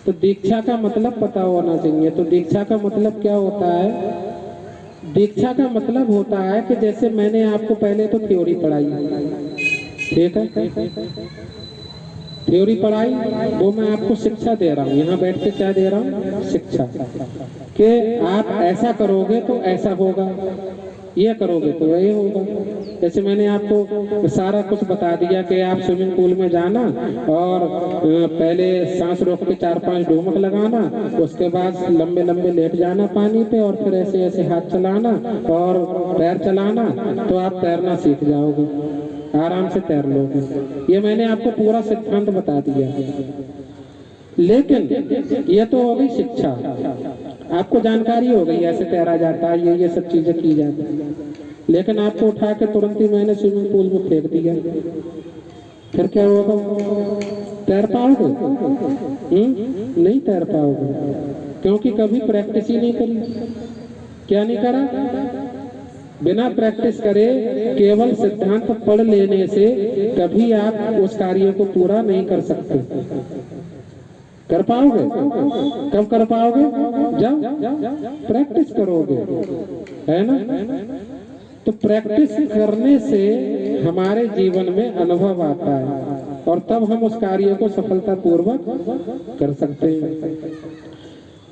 तो दीक्षा का मतलब पता होना चाहिए। तो दीक्षा का मतलब क्या होता है? दीक्षा का मतलब होता है कि जैसे मैंने आपको पहले तो थ्योरी पढ़ाई, ठीक है, थ्योरी पढ़ाई, वो मैं आपको शिक्षा दे रहा हूँ, यहाँ बैठ के क्या दे रहा हूँ? शिक्षा, कि आप ऐसा करोगे तो ऐसा होगा, ये करोगे तो ये होगा। जैसे मैंने आपको सारा कुछ बता दिया कि आप स्विमिंग पूल में जाना और पहले सांस रोक के 4-5 डुबक लगाना, उसके बाद लंबे लंबे लेट जाना पानी पे और फिर ऐसे ऐसे हाथ चलाना और पैर चलाना, तो आप तैरना सीख जाओगे, आराम से तैर लोगे। ये मैंने आपको पूरा सिद्धांत बता दिया। लेकिन ये तो हो गई शिक्षा, आपको जानकारी हो गई ऐसे तैरा जाता है, ये सब चीजें की जाती है। लेकिन आपको उठा के तुरंत ही मैंने स्विमिंग पूल में फेंक दिया, फिर क्या होगा? तैर पाओगे? नहीं तैर पाओगे, क्योंकि कभी प्रैक्टिस ही नहीं करी। क्या नहीं करा? बिना प्रैक्टिस करे केवल सिद्धांत पढ़ लेने से कभी आप उस कार्य को पूरा नहीं कर सकते। कर पाओगे? कब कर पाओगे? जब प्रैक्टिस करोगे, है ना? तो प्रैक्टिस करने से हमारे जीवन में अनुभव आता है और तब हम उस कार्य को सफलतापूर्वक कर सकते हैं।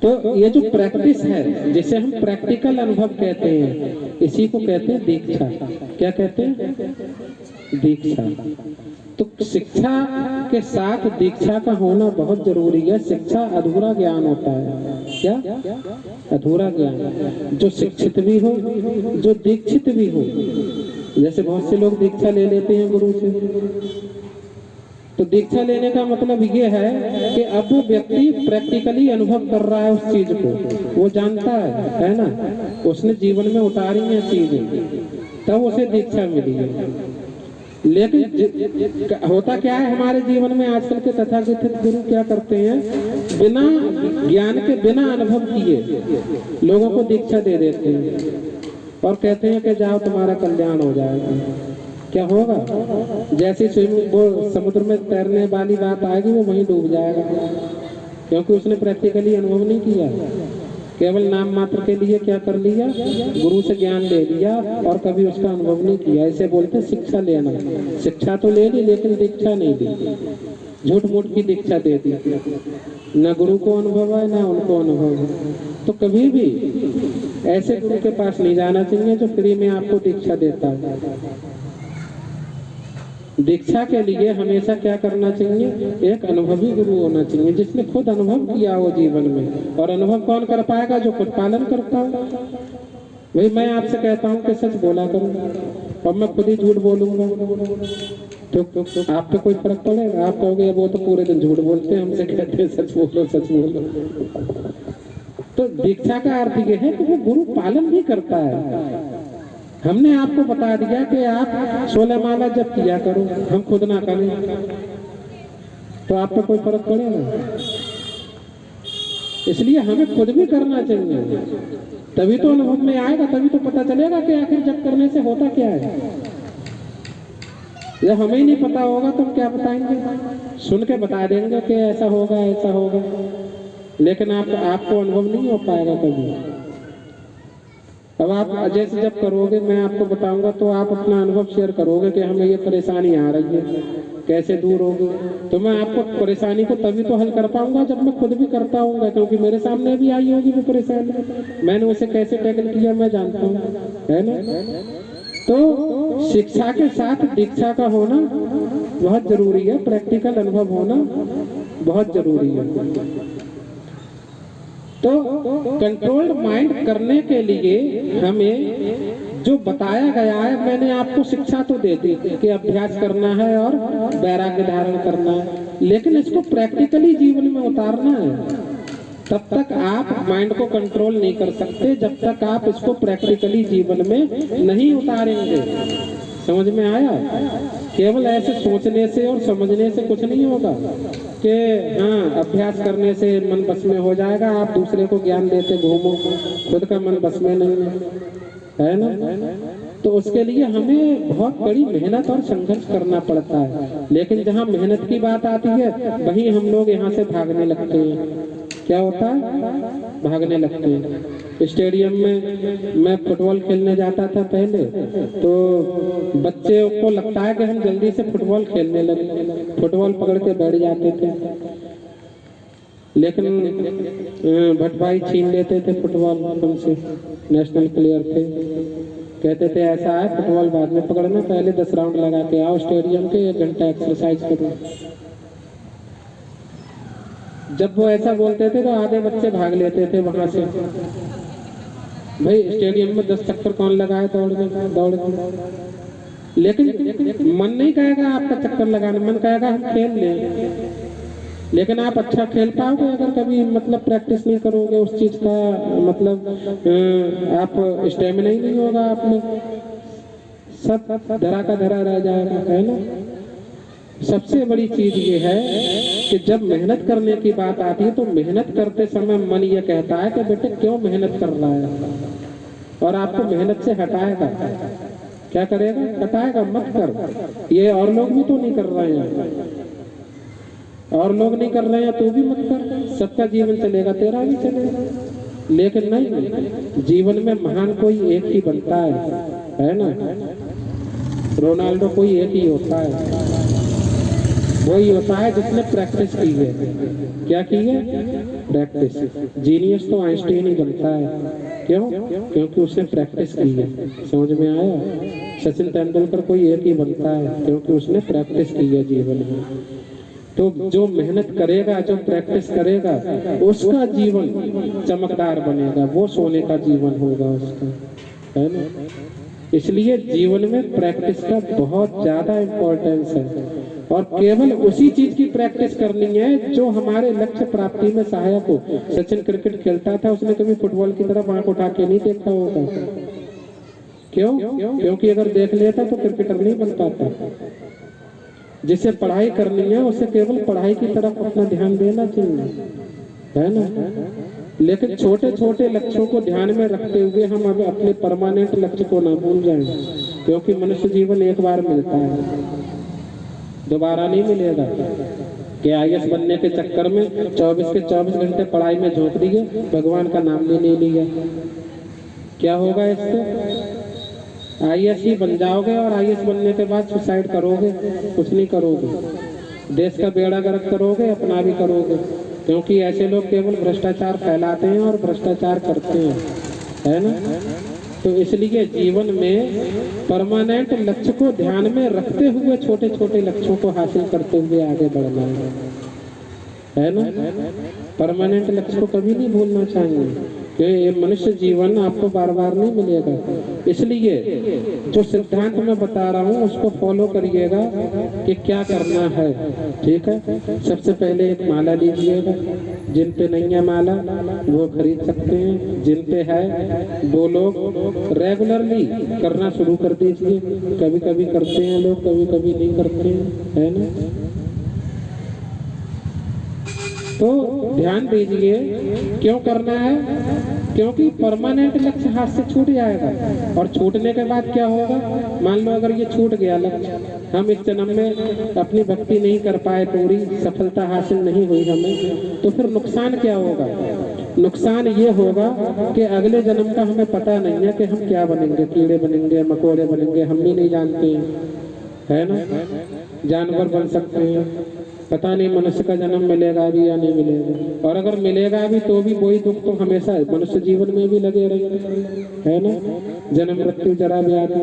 तो ये जो प्रैक्टिस है, जिसे हम प्रैक्टिकल अनुभव कहते हैं, इसी को कहते हैं दीक्षा। क्या कहते हैं? दीक्षा। तो शिक्षा के साथ दीक्षा का होना बहुत जरूरी है। शिक्षा अधूरा ज्ञान होता है। क्या? अधूरा ज्ञान। जो शिक्षित भी हो, जो दीक्षित भी हो, जैसे बहुत से लोग दीक्षा ले लेते हैं गुरु से, तो दीक्षा लेने का मतलब ये है कि अब वो व्यक्ति प्रैक्टिकली अनुभव कर रहा है उस चीज को, वो जानता है ना, उसने जीवन में उतारी है चीजें, तब उसे दीक्षा मिली है। लेकिन होता क्या है हमारे जीवन में आजकल के तथाकथित गुरु क्या करते हैं? बिना ज्ञान के, बिना अनुभव किए लोगों को दीक्षा दे देते हैं और कहते हैं कि जाओ तुम्हारा कल्याण हो जाएगा। क्या होगा? जैसे स्विमिंग वो समुद्र में तैरने वाली बात आएगी, वो वहीं डूब जाएगा, क्योंकि उसने प्रैक्टिकली अनुभव नहीं किया। केवल नाम मात्र के लिए क्या कर लिया? गुरु से ज्ञान ले लिया और कभी उसका अनुभव नहीं किया। ऐसे बोलते शिक्षा लेना। शिक्षा तो ले ली लेकिन दीक्षा नहीं दी, झूठ मूठ की दीक्षा दे दी, न गुरु को अनुभव है न उनको अनुभव है। तो कभी भी ऐसे गुरु के पास नहीं जाना चाहिए जो फ्री में आपको दीक्षा देता है। दीक्षा के लिए हमेशा क्या करना चाहिए? एक अनुभवी गुरु होना चाहिए, जिसने खुद अनुभव किया हो जीवन में। और अनुभव कौन कर पाएगा? जो खुद पालन करता हो। वही मैं आपसे कहता हूँ कि सच बोला करूँ, और मैं खुद ही झूठ बोलूंगा तो आप पे कोई फर्क पड़ेगा? आप कहोगे वो तो पूरे दिन झूठ बोलते हैं, हमसे कहते हैं सच बोलो सच बोलो। तो दीक्षा का अर्थ ये है कि वो गुरु पालन भी करता है। हमने आपको बता दिया कि आप 16 माला जप किया करो, हम खुद ना करें तो आप पे कोई फर्क पड़ेगा? इसलिए हमें खुद भी करना चाहिए, तभी तो अनुभव में आएगा, तभी तो पता चलेगा कि आखिर जप करने से होता क्या है। जब हमें ही नहीं पता होगा तो हम क्या बताएंगे? सुन के बता देंगे कि ऐसा होगा ऐसा होगा, लेकिन आपको अनुभव नहीं हो पाएगा कभी। अब आप जैसे जब करोगे, मैं आपको बताऊंगा तो आप अपना अनुभव शेयर करोगे कि हमें ये परेशानी आ रही है, कैसे दूर होगी। तो मैं आपको परेशानी को तभी तो हल कर पाऊंगा जब मैं खुद भी करता हूँ, क्योंकि मेरे सामने भी आई होगी वो परेशानी, मैंने उसे कैसे टैकल किया मैं जानता हूँ, है ना। तो शिक्षा के साथ दीक्षा का होना बहुत जरूरी है, प्रैक्टिकल अनुभव होना बहुत जरूरी है। तो कंट्रोल्ड माइंड करने के लिए हमें जो बताया गया है, मैंने आपको शिक्षा तो दे दी कि अभ्यास करना है और वैराग्य धारण करना है, लेकिन इसको प्रैक्टिकली जीवन में उतारना है। तब तक आप माइंड को कंट्रोल नहीं कर सकते जब तक आप इसको प्रैक्टिकली जीवन में नहीं उतारेंगे। समझ में आया? केवल ऐसे सोचने से और समझने से कुछ नहीं होगा कि हाँ अभ्यास करने से मन बस में हो जाएगा, आप दूसरे को ज्ञान देते घूमो, खुद का मन बस में नहीं है ना। तो उसके लिए हमें बहुत बड़ी मेहनत और संघर्ष करना पड़ता है। लेकिन जहाँ मेहनत की बात आती है वहीं हम लोग यहाँ से भागने लगते हैं। क्या होता है? भागने लगते हैं। स्टेडियम में मैं फुटबॉल खेलने जाता था पहले, तो बच्चे को लगता है कि हम जल्दी से फुटबॉल खेलने लगे, फुटबॉल पकड़ के बैठ जाते थे। लेकिन भट्ट भाई छीन लेते थे फुटबॉल हमसे, नेशनल प्लेयर थे। कहते थे ऐसा है फुटबॉल बाद में पकड़ना, पहले 10 राउंड लगा के आओ स्टेडियम के, 1 घंटा एक्सरसाइज करो। जब वो ऐसा बोलते थे तो आधे बच्चे भाग लेते थे वहां से। भाई स्टेडियम में 10 चक्कर कौन लगाए दौड़ के। लेकिन मन नहीं कहेगा आपका चक्कर लगाने, मन कहेगा हम खेल लें। लेकिन आप अच्छा खेल पाओगे अगर कभी मतलब प्रैक्टिस नहीं करोगे उस चीज का, मतलब आप स्टेमिना ही नहीं होगा आप में, सब धरा का धरा रह जाएगा, है ना। सबसे बड़ी चीज ये है कि जब मेहनत करने की बात आती है तो मेहनत करते समय मन ये कहता है कि बेटे क्यों मेहनत कर रहा है, और आपको मेहनत से हटाएगा। क्या करेगा? हटाएगा, मत कर। ये और लोग भी तो नहीं कर रहे हैं, और लोग नहीं कर रहे हैं तो भी मत कर। सबका जीवन चलेगा, तेरा भी चलेगा। लेकिन नहीं, जीवन में महान कोई एक ही बनता है ना। रोनाल्डो कोई एक ही होता है, वही होता है जिसने प्रैक्टिस की है। क्या की है? प्रैक्टिस। जीनियस तो आइंस्टाइन ही बनता है। क्यों? क्योंकि उसने प्रैक्टिस की है। समझ में आया? सचिन तेंदुलकर कोई एक ही बनता है क्योंकि उसने प्रैक्टिस की है जीवन में। तो जो मेहनत करेगा, जो प्रैक्टिस करेगा, उसका जीवन चमकदार बनेगा, वो सोने का जीवन होगा उसका, है ना। इसलिए जीवन में प्रैक्टिस का बहुत ज्यादा इम्पोर्टेंस है, और केवल उसी चीज की प्रैक्टिस करनी है जो हमारे लक्ष्य प्राप्ति में सहायक हो। सचिन क्रिकेट खेलता था, उसने कभी फुटबॉल की तरफ आंख उठा के नहीं देखा होगा। क्यों? क्योंकि अगर देख लेता तो क्रिकेटर नहीं बन पाता। जिसे पढ़ाई करनी है उसे केवल पढ़ाई की तरफ अपना ध्यान देना चाहिए, है ना। लेकिन छोटे छोटे लक्ष्यों को ध्यान में रखते हुए हम अब अपने परमानेंट लक्ष्य को ना भूल जाएं, क्योंकि मनुष्य जीवन एक बार मिलता है, दोबारा नहीं मिलेगा। कि IAS बनने के चक्कर में 24 के 24 घंटे पढ़ाई में झोंक दिए, भगवान का नाम भी नहीं लिया। क्या होगा इससे? IAS ही बन जाओगे और IAS बनने के बाद सुसाइड करोगे, कुछ नहीं करोगे। देश का बेड़ा गर्क करोगे, अपना भी करोगे, क्योंकि ऐसे लोग केवल भ्रष्टाचार फैलाते हैं और भ्रष्टाचार करते हैं, है ना। तो इसलिए जीवन में परमानेंट लक्ष्य को ध्यान में रखते हुए छोटे छोटे लक्ष्यों को हासिल करते हुए आगे बढ़ना है ना। परमानेंट लक्ष्य को कभी नहीं भूलना चाहिए, कि ये मनुष्य जीवन आपको बार बार नहीं मिलेगा। इसलिए जो सिद्धांत मैं बता रहा हूँ उसको फॉलो करिएगा कि क्या करना है, ठीक है। सबसे पहले एक माला लीजिएगा, जिन पे नहीं है माला वो खरीद सकते हैं, जिन पे है वो लोग रेगुलरली करना शुरू कर दीजिए। कभी कभी करते हैं लोग, कभी कभी नहीं करते हैं, है ना। तो ध्यान दीजिए क्यों करना है, क्योंकि परमानेंट लक्ष्य हाथ से छूट जाएगा, और छूटने के बाद क्या होगा। मान लो अगर ये छूट गया लक्ष्य, हम इस जन्म में अपनी भक्ति नहीं कर पाए, पूरी सफलता हासिल नहीं हुई हमें, तो फिर नुकसान क्या होगा। नुकसान ये होगा कि अगले जन्म का हमें पता नहीं है कि हम क्या बनेंगे, कीड़े बनेंगे, मकोड़े बनेंगे, हम भी नहीं जानते हैं, है ना। जानवर बन सकते हैं, पता नहीं मनुष्य का जन्म मिलेगा भी या नहीं मिलेगा, और अगर मिलेगा भी तो भी वही दुख तो हमेशा मनुष्य जीवन में भी लगे रहेंगे, है ना। जन्म मृत्यु जरा व्याधि।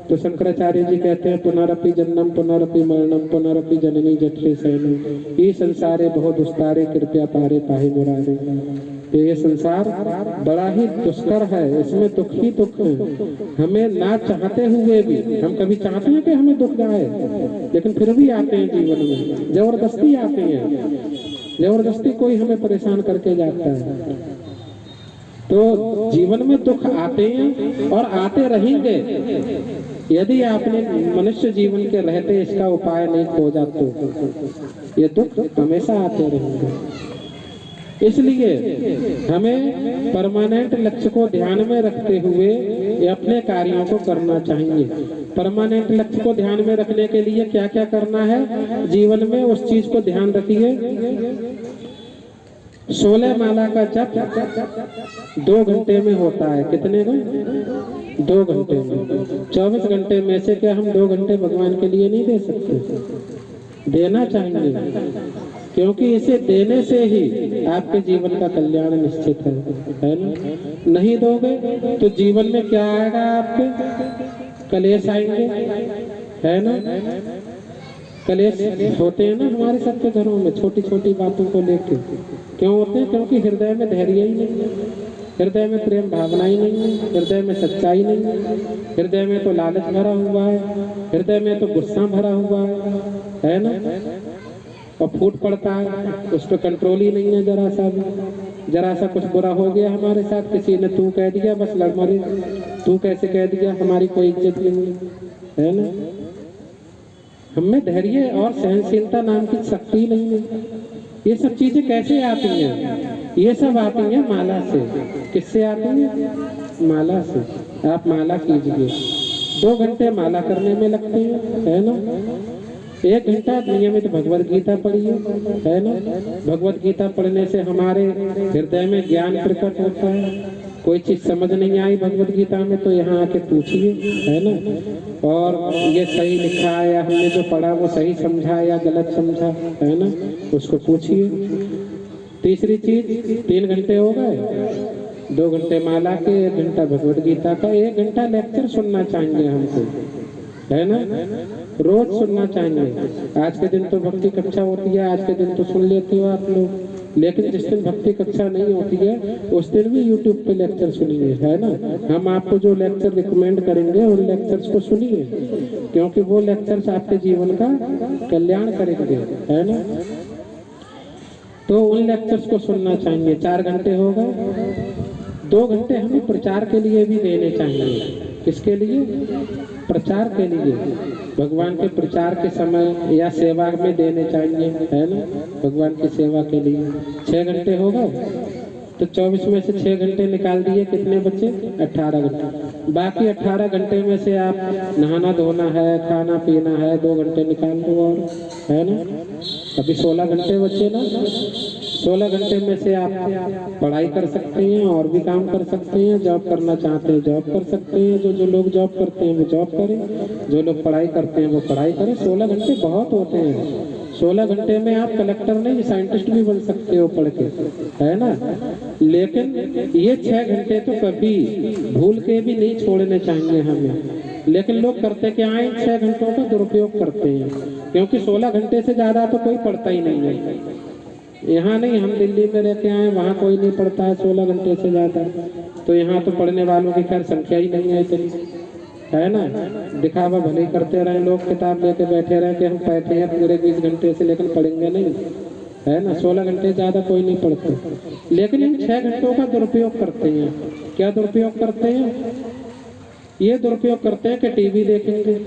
तो शंकराचार्य जी कहते हैं पुनरपि जन्म पुनरपि मरणम पुनरपि जननी जठरे शयनम ये संसारे बहुत दुस्तारे कृपया पारे पाहि मुरारे। तो ये संसार बड़ा ही दुष्कर है, इसमें दुख ही दुख है। हमें ना चाहते हुए भी, हम कभी चाहते हैं कि हमें दुख आए, लेकिन फिर भी आते हैं जीवन में, जबरदस्ती आते हैं, जबरदस्ती कोई हमें परेशान करके जाता है। तो जीवन में दुख आते हैं और आते रहेंगे, यदि आपने मनुष्य जीवन के रहते इसका उपाय नहीं खोजा तो ये दुख हमेशा आते रहेंगे। इसलिए हमें परमानेंट लक्ष्य को ध्यान में रखते हुए अपने कार्यों को करना चाहिए। परमानेंट लक्ष्य को ध्यान में रखने के लिए क्या क्या करना है जीवन में, उस चीज को ध्यान रखिए। 16 माला का जप 2 घंटे में होता है। कितने में? 2 घंटे में। 24 घंटे में से क्या हम 2 घंटे भगवान के लिए नहीं दे सकते? देना चाहिए, क्योंकि इसे देने से ही आपके जीवन का कल्याण निश्चित है ना। नहीं दोगे तो जीवन में क्या आएगा? आपके कलेश आएंगे, है ना। कलेश होते हैं ना हमारे सबके घरों में, छोटी छोटी बातों को लेकर। क्यों होते हैं? क्योंकि हृदय में धैर्य ही नहीं है, हृदय में प्रेम भावना ही नहीं है, हृदय में सच्चाई नहीं है, हृदय में तो लालच भरा हुआ है, हृदय में तो गुस्सा भरा हुआ है ना। और फूट पड़ता है, उस पर कंट्रोल ही नहीं है जरा सा भी। जरा सा कुछ बुरा हो गया हमारे साथ, किसी ने तू कह दिया, बस लड़ मरे। तू कैसे कह दिया, हमारी कोई इज्जत नहीं है ना। हमें धैर्य और सहनशीलता नाम की शक्ति नहीं है। ये सब चीजें कैसे आती हैं? ये सब आती हैं माला से। किससे आती हैं? माला से। आप माला कीजिए, 2 घंटे माला करने में लगते हैं, है ना। 1 घंटा नियमित भगवत गीता पढ़िए, है ना। भगवत गीता पढ़ने से हमारे हृदय में ज्ञान प्रकट होता है। कोई चीज समझ नहीं आई भगवत गीता में तो यहाँ आके पूछिए, है ना। और ये सही लिखा है या हमने जो पढ़ा वो सही समझा या गलत समझा, है ना, उसको पूछिए। तीसरी चीज, 3 घंटे हो गए, 2 घंटे माला के, 1 घंटा भगवत गीता का, 1 घंटा लेक्चर सुनना चाहिए हमको, है ना। रोज सुनना चाहिए। आज के दिन तो भक्ति कक्षा होती है, आज के दिन तो सुन लेते हो आप लोग, लेकिन जिस दिन भक्ति कक्षा नहीं होती है उस दिन भी YouTube पे लेक्चर सुनिए, है ना। हम आपको जो लेक्चर रिकमेंड करेंगे उन लेक्चर्स को सुनिए, क्योंकि वो लेक्चर्स आपके जीवन का कल्याण करेंगे, है ना। तो उन लेक्चर्स को सुनना चाहिए। 4 घंटे हो गए, 2 घंटे हमें प्रचार के लिए भी देने चाहिए। किसके लिए? प्रचार के लिए। भगवान के प्रचार के समय या सेवा में देने चाहिए, है ना, भगवान की सेवा के लिए। 6 घंटे हो गए, तो 24 में से 6 घंटे निकाल दिए, कितने बचे? 18 घंटे। बाकी 18 घंटे में से आप नहाना धोना है, खाना पीना है, 2 घंटे निकाल दो और, है ना। अभी 16 घंटे बचे ना। 16 घंटे में से आप पढ़ाई कर सकते हैं और भी काम कर सकते हैं। जॉब करना चाहते हैं जॉब कर सकते हैं, जो लोग जॉब करते हैं वो जॉब करें, जो लोग पढ़ाई करते हैं वो पढ़ाई करें। 16 घंटे बहुत होते हैं। 16 घंटे में आप कलेक्टर नहीं, साइंटिस्ट भी बन सकते हो पढ़ के, है ना। लेकिन ये 6 घंटे तो कभी भूल के भी नहीं छोड़ने चाहिए हमें। लेकिन लोग करते क्या है, 6 घंटों का दुरुपयोग करते हैं, क्योंकि 16 घंटे से ज्यादा तो कोई पढ़ता ही नहीं है। यहाँ नहीं, हम दिल्ली में रहते आए, वहाँ कोई नहीं पढ़ता है 16 घंटे से ज्यादा। तो यहाँ तो पढ़ने वालों की खैर संख्या ही नहीं है इतनी, है ना। दिखावा भले ही करते रहे लोग, किताब लेके बैठे रहे कि हम पढ़ते हैं पूरे 20 घंटे से, लेकिन पढ़ेंगे नहीं, है ना। 16 घंटे ज्यादा कोई नहीं पढ़ते, लेकिन इन 6 घंटों का दुरुपयोग करते हैं। क्या दुरुपयोग करते हैं? ये दुरुपयोग करते हैं कि टीवी देखेंगे,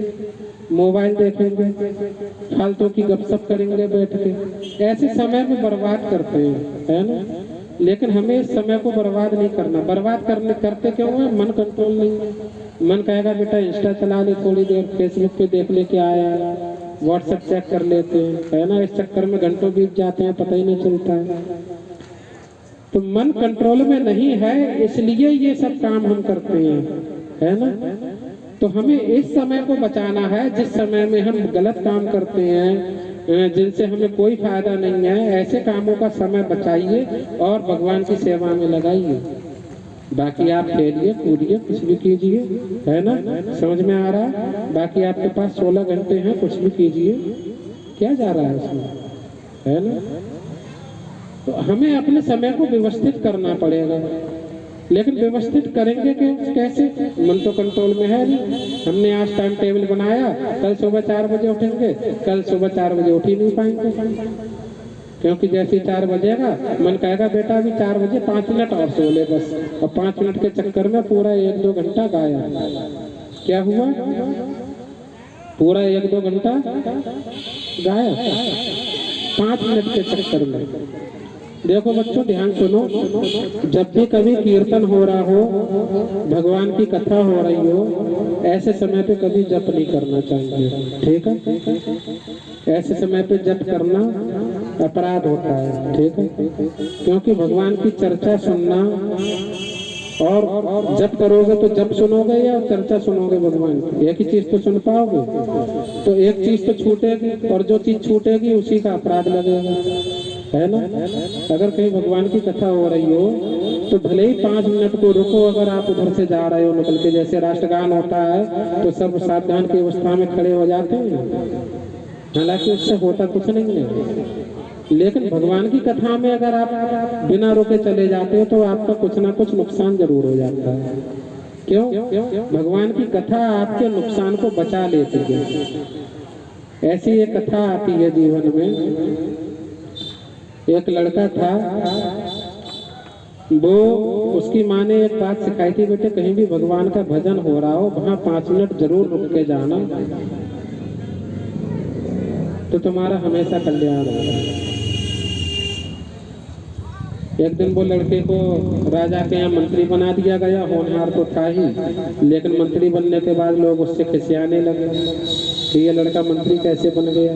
मोबाइल देखेंगे, फालतू की गपशप करेंगे बैठ के, ऐसे समय में बर्बाद करते हैं, है ना। लेकिन हमें इस समय को बर्बाद नहीं करना। बर्बाद करते क्यों है? मन कंट्रोल नहीं है। मन कहेगा बेटा इंस्टा चला ले थोड़ी देर, फेसबुक पे देख ले क्या आया, व्हाट्सएप चेक कर लेते हैं, है ना। इस चक्कर में घंटों बीत जाते हैं, पता ही नहीं चलता है। तो मन कंट्रोल में नहीं है, इसलिए ये सब काम हम करते हैं, है ना। तो हमें इस समय को बचाना है जिस समय में हम गलत काम करते हैं, जिनसे हमें कोई फायदा नहीं है। ऐसे कामों का समय बचाइए और भगवान की सेवा में लगाइए। बाकी आप खेलिए कूदिए, कुछ भी कीजिए, है ना। समझ में आ रहा है? बाकी आपके पास 16 घंटे हैं, कुछ भी कीजिए, क्या जा रहा है इसमें, है ना। तो हमें अपने समय को व्यवस्थित करना पड़ेगा। लेकिन व्यवस्थित करेंगे कैसे? मन तो कंट्रोल में है नहीं। हमने आज टाइम टेबल बनाया, कल सुबह 4 बजे उठेंगे, कल सुबह 4 बजे उठ ही नहीं पाएंगे, क्योंकि जैसे 4 बजेगा मन कहेगा बेटा अभी 4 बजे 5 मिनट और सो ले बस, और 5 मिनट के चक्कर में पूरा 1-2 घंटा गाया। क्या हुआ? पूरा 1-2 घंटा गाया 5 मिनट के चक्कर में। देखो बच्चों ध्यान सुनो, जब भी कभी कीर्तन हो रहा हो, भगवान की कथा हो रही हो, ऐसे समय पे कभी जप नहीं करना चाहिए, ठीक है। ऐसे समय पे जप करना अपराध होता है, ठीक है। क्योंकि भगवान की चर्चा सुनना, और जप करोगे तो जप सुनोगे या चर्चा सुनोगे भगवान की, एक ही चीज तो सुन पाओगे। तो एक चीज तो छूटेगी, और जो चीज छूटेगी उसी का अपराध लगेगा, है ना। अगर कहीं भगवान की कथा हो रही हो तो भले ही 5 मिनट को रुको, अगर आप उधर से जा रहे हो निकल के, जैसे राष्ट्रगान होता है तो सब सावधान की अवस्था में खड़े हो जाते हैं, हालांकि उससे होता कुछ नहीं है। लेकिन भगवान की कथा में अगर आप बिना रुके चले जाते हो तो आपका कुछ ना कुछ नुकसान जरूर हो जाता है। क्यों? भगवान की कथा आपके नुकसान को बचा लेती है। ऐसी एक कथा आती है जीवन में। एक लड़का था, वो उसकी माँ ने एक बात सिखाई थी, बेटे कहीं भी भगवान का भजन हो रहा हो वहां 5 मिनट जरूर रुक के जाना, तो तुम्हारा हमेशा कल्याण होगा। एक दिन वो लड़के को राजा के यहाँ मंत्री बना दिया गया, होनहार तो था ही, लेकिन मंत्री बनने के बाद लोग उससे खिसियाने लगे कि ये लड़का मंत्री कैसे बन गया।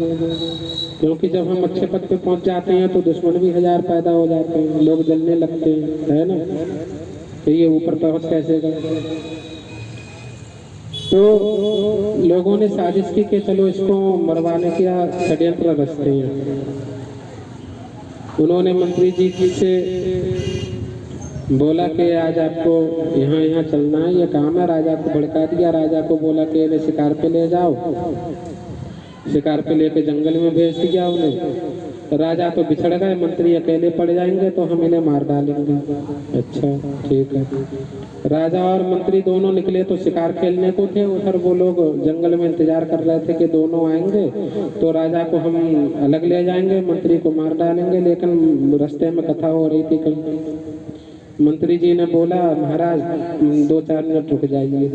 क्योंकि जब हम अच्छे पद पे पहुंच जाते हैं तो दुश्मन भी 1000 पैदा हो जाते हैं, लोग जलने लगते हैं, है ना। तो ये ऊपर पहुंच कैसे गए। तो लोगों ने साजिश की कि चलो इसको मरवाने का षड्यंत्र रचते हैं। उन्होंने मंत्री जी से बोला कि आज आपको यहाँ यहाँ चलना है, ये काम है। राजा को भड़का दिया, राजा को बोला कि इन्हें शिकार पे ले जाओ। शिकार पे लेके जंगल में भेज दिया उन्हें। राजा तो बिछड़ गए, मंत्री अकेले पड़ जाएंगे तो हम इन्हें मार डालेंगे। अच्छा ठीक है। राजा और मंत्री दोनों निकले तो शिकार खेलने को थे, उधर वो लोग जंगल में इंतजार कर रहे थे कि दोनों आएंगे तो राजा को हम अलग ले जाएंगे, मंत्री को मार डालेंगे। लेकिन रास्ते में कथा हो रही थी कहीं। मंत्री जी ने बोला महाराज 2-4 मिनट रुक जाइए,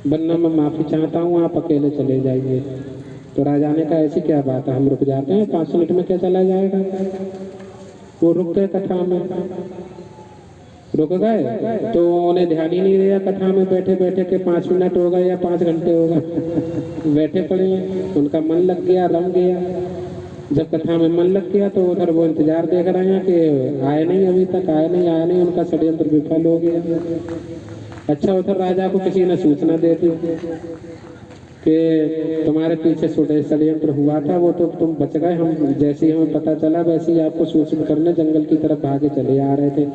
वरना मैं माफी चाहता हूँ, आप अकेले चले जाइए। तो राजा ने कहा ऐसी क्या बात है, हम रुक जाते हैं, 5 मिनट में क्या चला जाएगा। वो रुक गए, कथा में रुक गए तो उन्हें ध्यान ही नहीं रहा कथा में बैठे बैठे के 5 मिनट हो गए या 5 घंटे हो गए। बैठे पड़े हैं, उनका मन लग गया, रम गया। जब कथा में मन लग गया तो उधर वो इंतजार देख रहे हैं कि आए नहीं, अभी तक आए नहीं, उनका षड्यंत्र विफल हो गया। अच्छा, उधर राजा को किसी ने सूचना दे दी कि तुम्हारे पीछे षड्यंत्र हुआ था, वो तो तुम बच गए। हम जैसे ही हमें पता चला वैसे ही आपको सूचित करने जंगल की तरफ भागे चले आ रहे थे,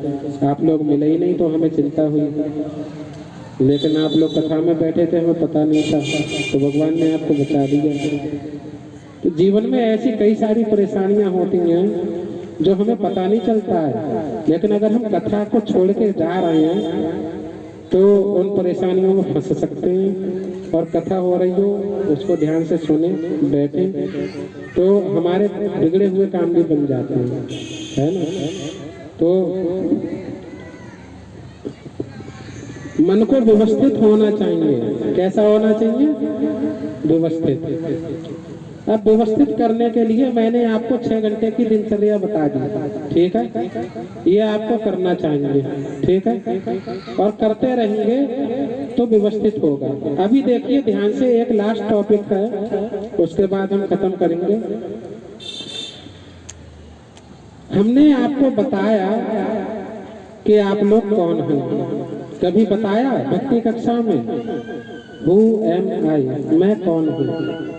आप लोग मिले ही नहीं तो हमें चिंता हुई, लेकिन आप लोग कथा में बैठे थे, हमें पता नहीं था, तो भगवान ने आपको बचा दिया। तो जीवन में ऐसी कई सारी परेशानियां होती हैं जो हमें पता नहीं चलता है, लेकिन अगर हम कथा को छोड़ के जा रहे हैं तो उन परेशानियों में फंस सकते हैं। और कथा हो रही हो उसको ध्यान से सुने, बैठे, तो हमारे बिगड़े हुए काम भी बन जाते हैं, है ना। तो मन को व्यवस्थित होना चाहिए। कैसा होना चाहिए? व्यवस्थित। अब व्यवस्थित करने के लिए मैंने आपको 6 घंटे की दिनचर्या बता दी, ठीक है। ये आपको करना चाहिए, ठीक है, और करते रहेंगे तो व्यवस्थित होगा। अभी देखिए ध्यान से, एक लास्ट टॉपिक है, उसके बाद हम खत्म करेंगे। हमने आपको बताया कि आप लोग कौन हैं। कभी बताया भक्ति कक्षा में? हु एम आई, मैं कौन हूँ,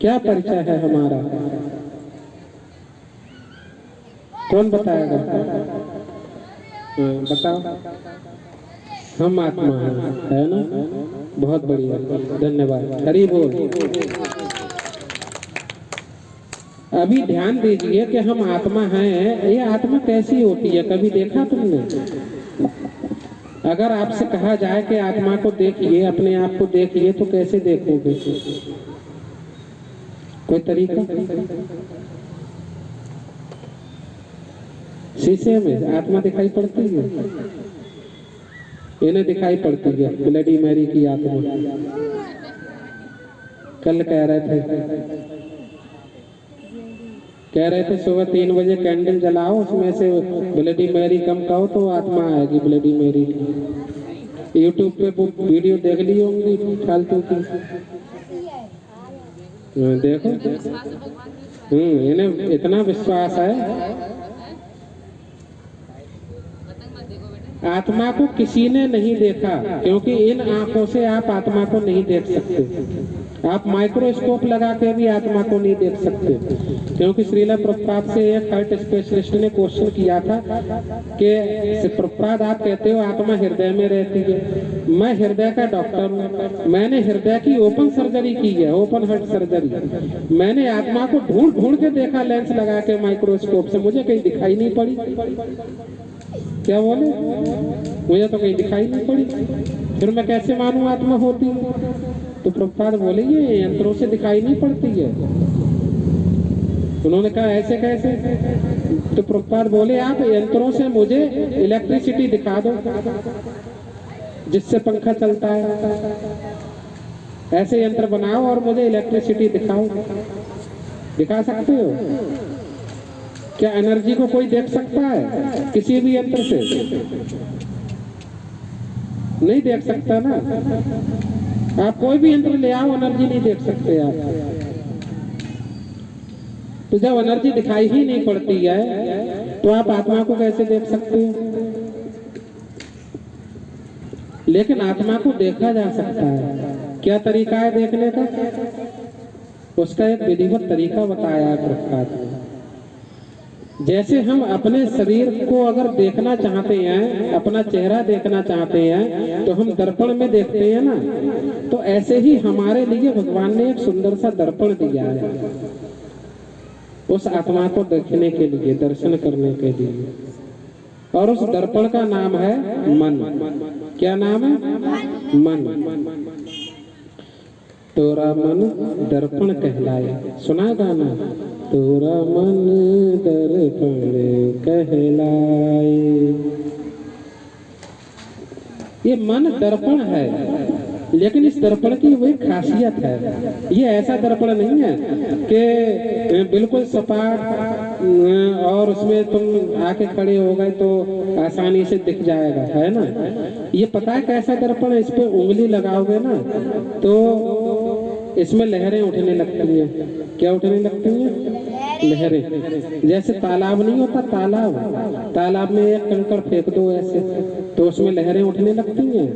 क्या परिचय है हमारा? कौन बताएगा? बताओ। हम आत्मा है ना। बहुत बढ़िया, धन्यवाद, हरि बोल। अभी ध्यान दीजिए कि हम आत्मा हैं। ये आत्मा कैसी होती है, कभी देखा तुमने? अगर आपसे कहा जाए कि आत्मा को देखिए, अपने आप को देखिए, तो कैसे देखोगे? कोई तरीका? शीशे में आत्मा दिखाई पड़ती है, इन्हें दिखाई पड़ती है ब्लडी मैरी की आत्मा। कल कह रहे थे कह रहे थे सुबह 3 बजे कैंडल जलाओ, उसमें से ब्लडी मैरी कम कहो तो आत्मा आएगी ब्लडी मैरी की। यूट्यूब पे वो वीडियो देख ली होंगी फालतू की। देखो इन्हें इतना विश्वास है। आत्मा को किसी ने नहीं देखा, क्योंकि इन आंखों से आप आत्मा को नहीं देख सकते। आप माइक्रोस्कोप लगा के भी आत्मा को नहीं देख सकते, क्योंकि श्रीला प्रभुपाद से एक हार्ट स्पेशलिस्ट ने क्वेश्चन किया था कि प्रभुपाद आप कहते हो आत्मा हृदय में रहती है, मैं हृदय का डॉक्टर हूँ, मैंने हृदय की ओपन सर्जरी की है, ओपन हार्ट सर्जरी। मैंने आत्मा को ढूंढ ढूंढ के देखा लेंस लगा के माइक्रोस्कोप से, मुझे कहीं दिखाई नहीं पड़ी। क्या बोले? मुझे तो कहीं दिखाई नहीं पड़ी, फिर मैं कैसे मानूं आत्मा होती है? तो प्रभुपाद बोले ये यंत्रों से दिखाई नहीं पड़ती है। उन्होंने कहा ऐसे कैसे? तो प्रभुपाद बोले आप यंत्रों से मुझे इलेक्ट्रिसिटी दिखा दो जिससे पंखा चलता है, ऐसे यंत्र बनाओ और मुझे इलेक्ट्रिसिटी दिखाओ। दिखा सकते हो क्या? एनर्जी को कोई देख सकता है किसी भी यंत्र से? नहीं देख सकता ना। आप कोई भी यंत्र ले आओ, एनर्जी नहीं देख सकते आप। तो जब एनर्जी दिखाई ही नहीं पड़ती है तो आप आत्मा को कैसे देख सकते हैं? लेकिन आत्मा को देखा जा सकता है। क्या तरीका है देखने का? उसका एक विधिवत तरीका बताया है प्रभुपाद ने। जैसे हम अपने शरीर को अगर देखना चाहते हैं, अपना चेहरा देखना चाहते हैं, तो हम दर्पण में देखते हैं ना, तो ऐसे ही हमारे लिए भगवान ने एक सुंदर सा दर्पण दिया है उस आत्मा को देखने के लिए, दर्शन करने के लिए। और उस दर्पण का नाम है मन। क्या नाम है? मन। तोरा मन दर्पण कहलाए। सुना गाना? तोरा मन दर्पण कहलाए। ये मन दर्पण है, लेकिन इस दर्पण की वही खासियत है। ये ऐसा दर्पण नहीं है कि बिल्कुल सपाट और उसमें तुम आके खड़े हो गए तो आसानी से दिख जाएगा, है ना। ये पता है कैसा दर्पण है? इस पे उंगली लगाओगे ना तो इसमें लहरें उठने लगती हैं। क्या उठने लगती हैं? लहरें। जैसे तालाब नहीं होता, तालाब में एक कंकड़ फेंक दो ऐसे तो उसमें लहरें उठने लगती हैं।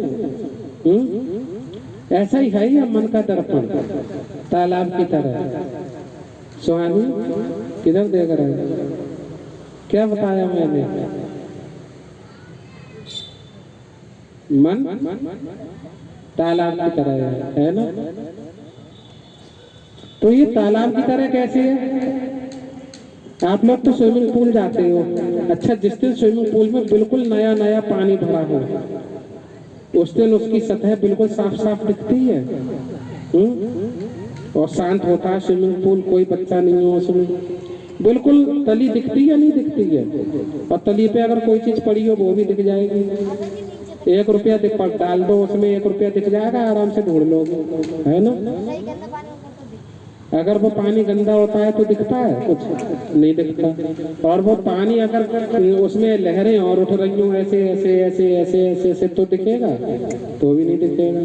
ऐसा ही है ये मन का दर्पण, तालाब की तरह। सुहानी किधर देख रहे हैं? क्या बताया मैंने? मन तालाब की तरह है ना। तो ये तालाब की तरह कैसे है? आप लोग तो स्विमिंग पूल जाते हो। अच्छा, जिस दिन स्विमिंग पूल में बिल्कुल नया नया पानी भरा हो उस दिन उसकी सतह बिल्कुल साफ साफ दिखती है और शांत होता है स्विमिंग पूल, कोई बच्चा नहीं हो उसमें, बिल्कुल तली दिखती है नहीं दिखती है। और तली पे अगर कोई चीज पड़ी हो वो भी दिख जाएगी। 1 रुपया डाल दो उसमें, 1 रुपया दिख जाएगा, आराम से ढूंढ लोगे, है ना। अगर वो पानी गंदा होता है तो दिखता है? कुछ नहीं दिखता। और वो पानी अगर उसमें लहरें और उठ रही हो ऐसे ऐसे ऐसे ऐसे ऐसे ऐसे तो दिखेगा? तो भी नहीं दिखेगा,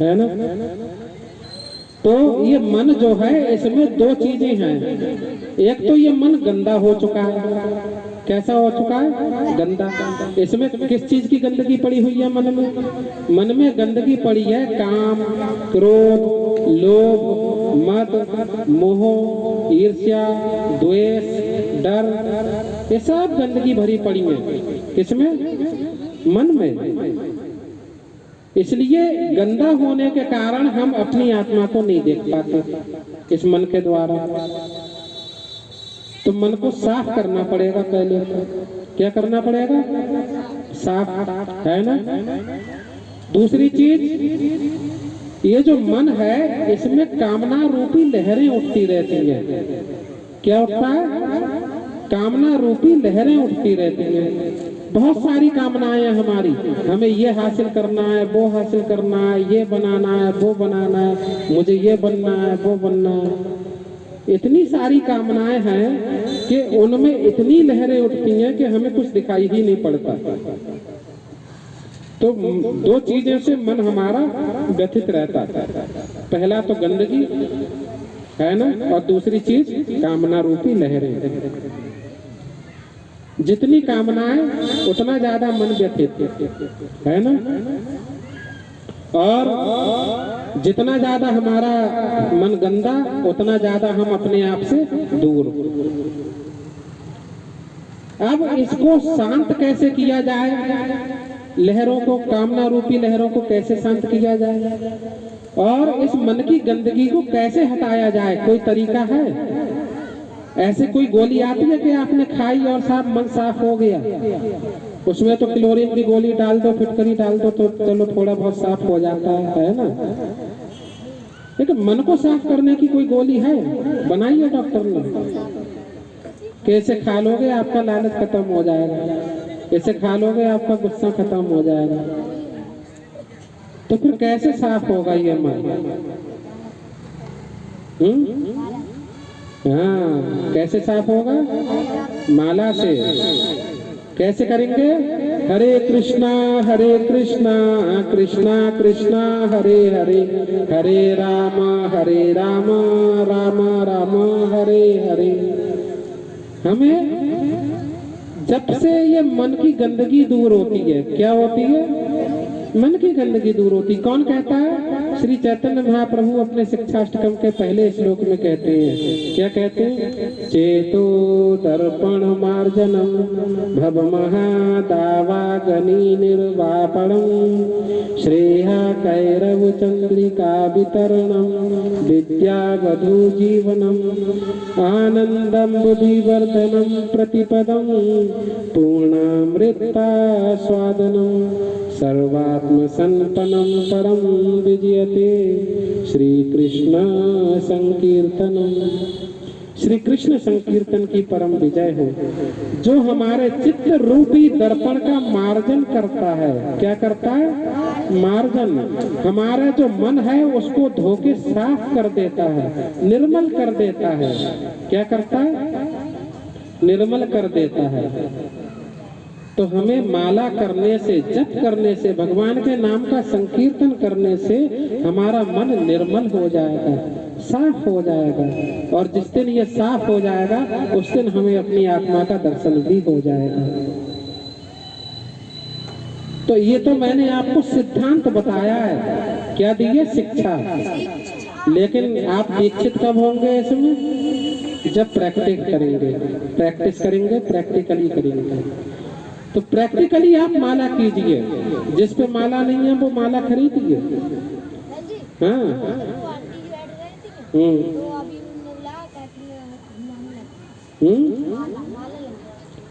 है ना। तो ये मन जो है इसमें 2 चीजें हैं। एक तो ये मन गंदा हो चुका है। कैसा हो चुका है? गंदा। इसमें किस चीज की गंदगी पड़ी हुई है मन में? मन में गंदगी पड़ी है काम, क्रोध, लोभ, मद, मोह, ईर्ष्या, द्वेष, डर, ये सब गंदगी भरी पड़ी है। किसमें? मन में। इसलिए गंदा होने के कारण हम अपनी आत्मा को नहीं देख पाते इस मन के द्वारा। तो मन को साफ करना पड़ेगा पहले। क्या करना पड़ेगा? साफ, है ना। दूसरी चीज, ये जो मन है इसमें कामना रूपी लहरें उठती रहती हैं। क्या उठता है? कामना रूपी लहरें उठती रहती हैं। बहुत सारी कामनाएं हैं हमारी, हमें ये हासिल करना है, वो हासिल करना है, ये बनाना है, वो बनाना है, मुझे ये बनना है, वो बनना है, इतनी सारी कामनाएं हैं कि उनमें इतनी लहरें उठती हैं कि हमें कुछ दिखाई ही नहीं पड़ता। तो दो चीजों से मन हमारा व्यथित रहता है, पहला तो गंदगी है ना, और दूसरी चीज कामना रूपी लहरें। जितनी कामनाएं उतना ज्यादा मन व्यथित है ना, और जितना ज्यादा हमारा मन गंदा उतना ज्यादा हम अपने आप से दूर। अब इसको शांत कैसे किया जाए, लहरों को, कामना रूपी लहरों को कैसे शांत किया जाए, और इस मन की गंदगी को कैसे हटाया जाए, कोई तरीका है? ऐसे कोई गोली आती है कि आपने खाई और साफ मन साफ हो गया? उसमें तो क्लोरीन की गोली डाल दो, फिटकरी डाल दो तो चलो थोड़ा बहुत साफ हो जाता है ना। लेकिन मन को साफ करने की कोई गोली है? बनाई है डॉक्टर ने। कैसे खा लोगे आपका लालच खत्म हो जाएगा, कैसे खा लोगे आपका गुस्सा खत्म हो जाएगा। तो फिर कैसे साफ होगा ये मन? हाँ, कैसे साफ होगा? माला से। कैसे करेंगे? हरे कृष्णा कृष्णा कृष्णा हरे हरे, हरे राम राम राम हरे हरे। हमें जब से ये मन की गंदगी दूर होती है, क्या होती है? मन की गंदगी दूर होती। कौन कहता है? श्री चैतन्य महाप्रभु अपने शिक्षाष्टकम के पहले श्लोक में कहते हैं, क्या कहते हैं? चेतो दर्पण मार्जनम भव महादावागनी निर्वापणम श्रेय कैरव चंद्रिका वितरणम विद्यावधू जीवनम आनंदम बुद्धिवर्धनम प्रतिपदम पूर्णामृता स्वादनम सर्वात्म संपन्नम परम विजयते श्री कृष्ण संकीर्तनम। श्री कृष्ण संकीर्तन की परम विजय हो, जो हमारे चित्त रूपी दर्पण का मार्जन करता है। क्या करता है? मार्जन। हमारा जो मन है उसको धोके साफ कर देता है, निर्मल कर देता है। क्या करता है? निर्मल कर देता है। तो हमें माला करने से, जप करने से, भगवान के नाम का संकीर्तन करने से हमारा मन निर्मल हो जाएगा, साफ हो जाएगा। और जिस दिन ये साफ हो जाएगा उस दिन हमें अपनी आत्मा का दर्शन भी हो जाएगा। तो ये तो मैंने आपको सिद्धांत बताया है, क्या दिए? शिक्षा। लेकिन आप दीक्षित कब होंगे इसमें? जब प्रैक्टिस करेंगे, प्रैक्टिस करेंगे, प्रैक्टिकली करेंगे। तो प्रैक्टिकली आप माला कीजिए, जिस पे माला नहीं है वो माला खरीदिए। हाँ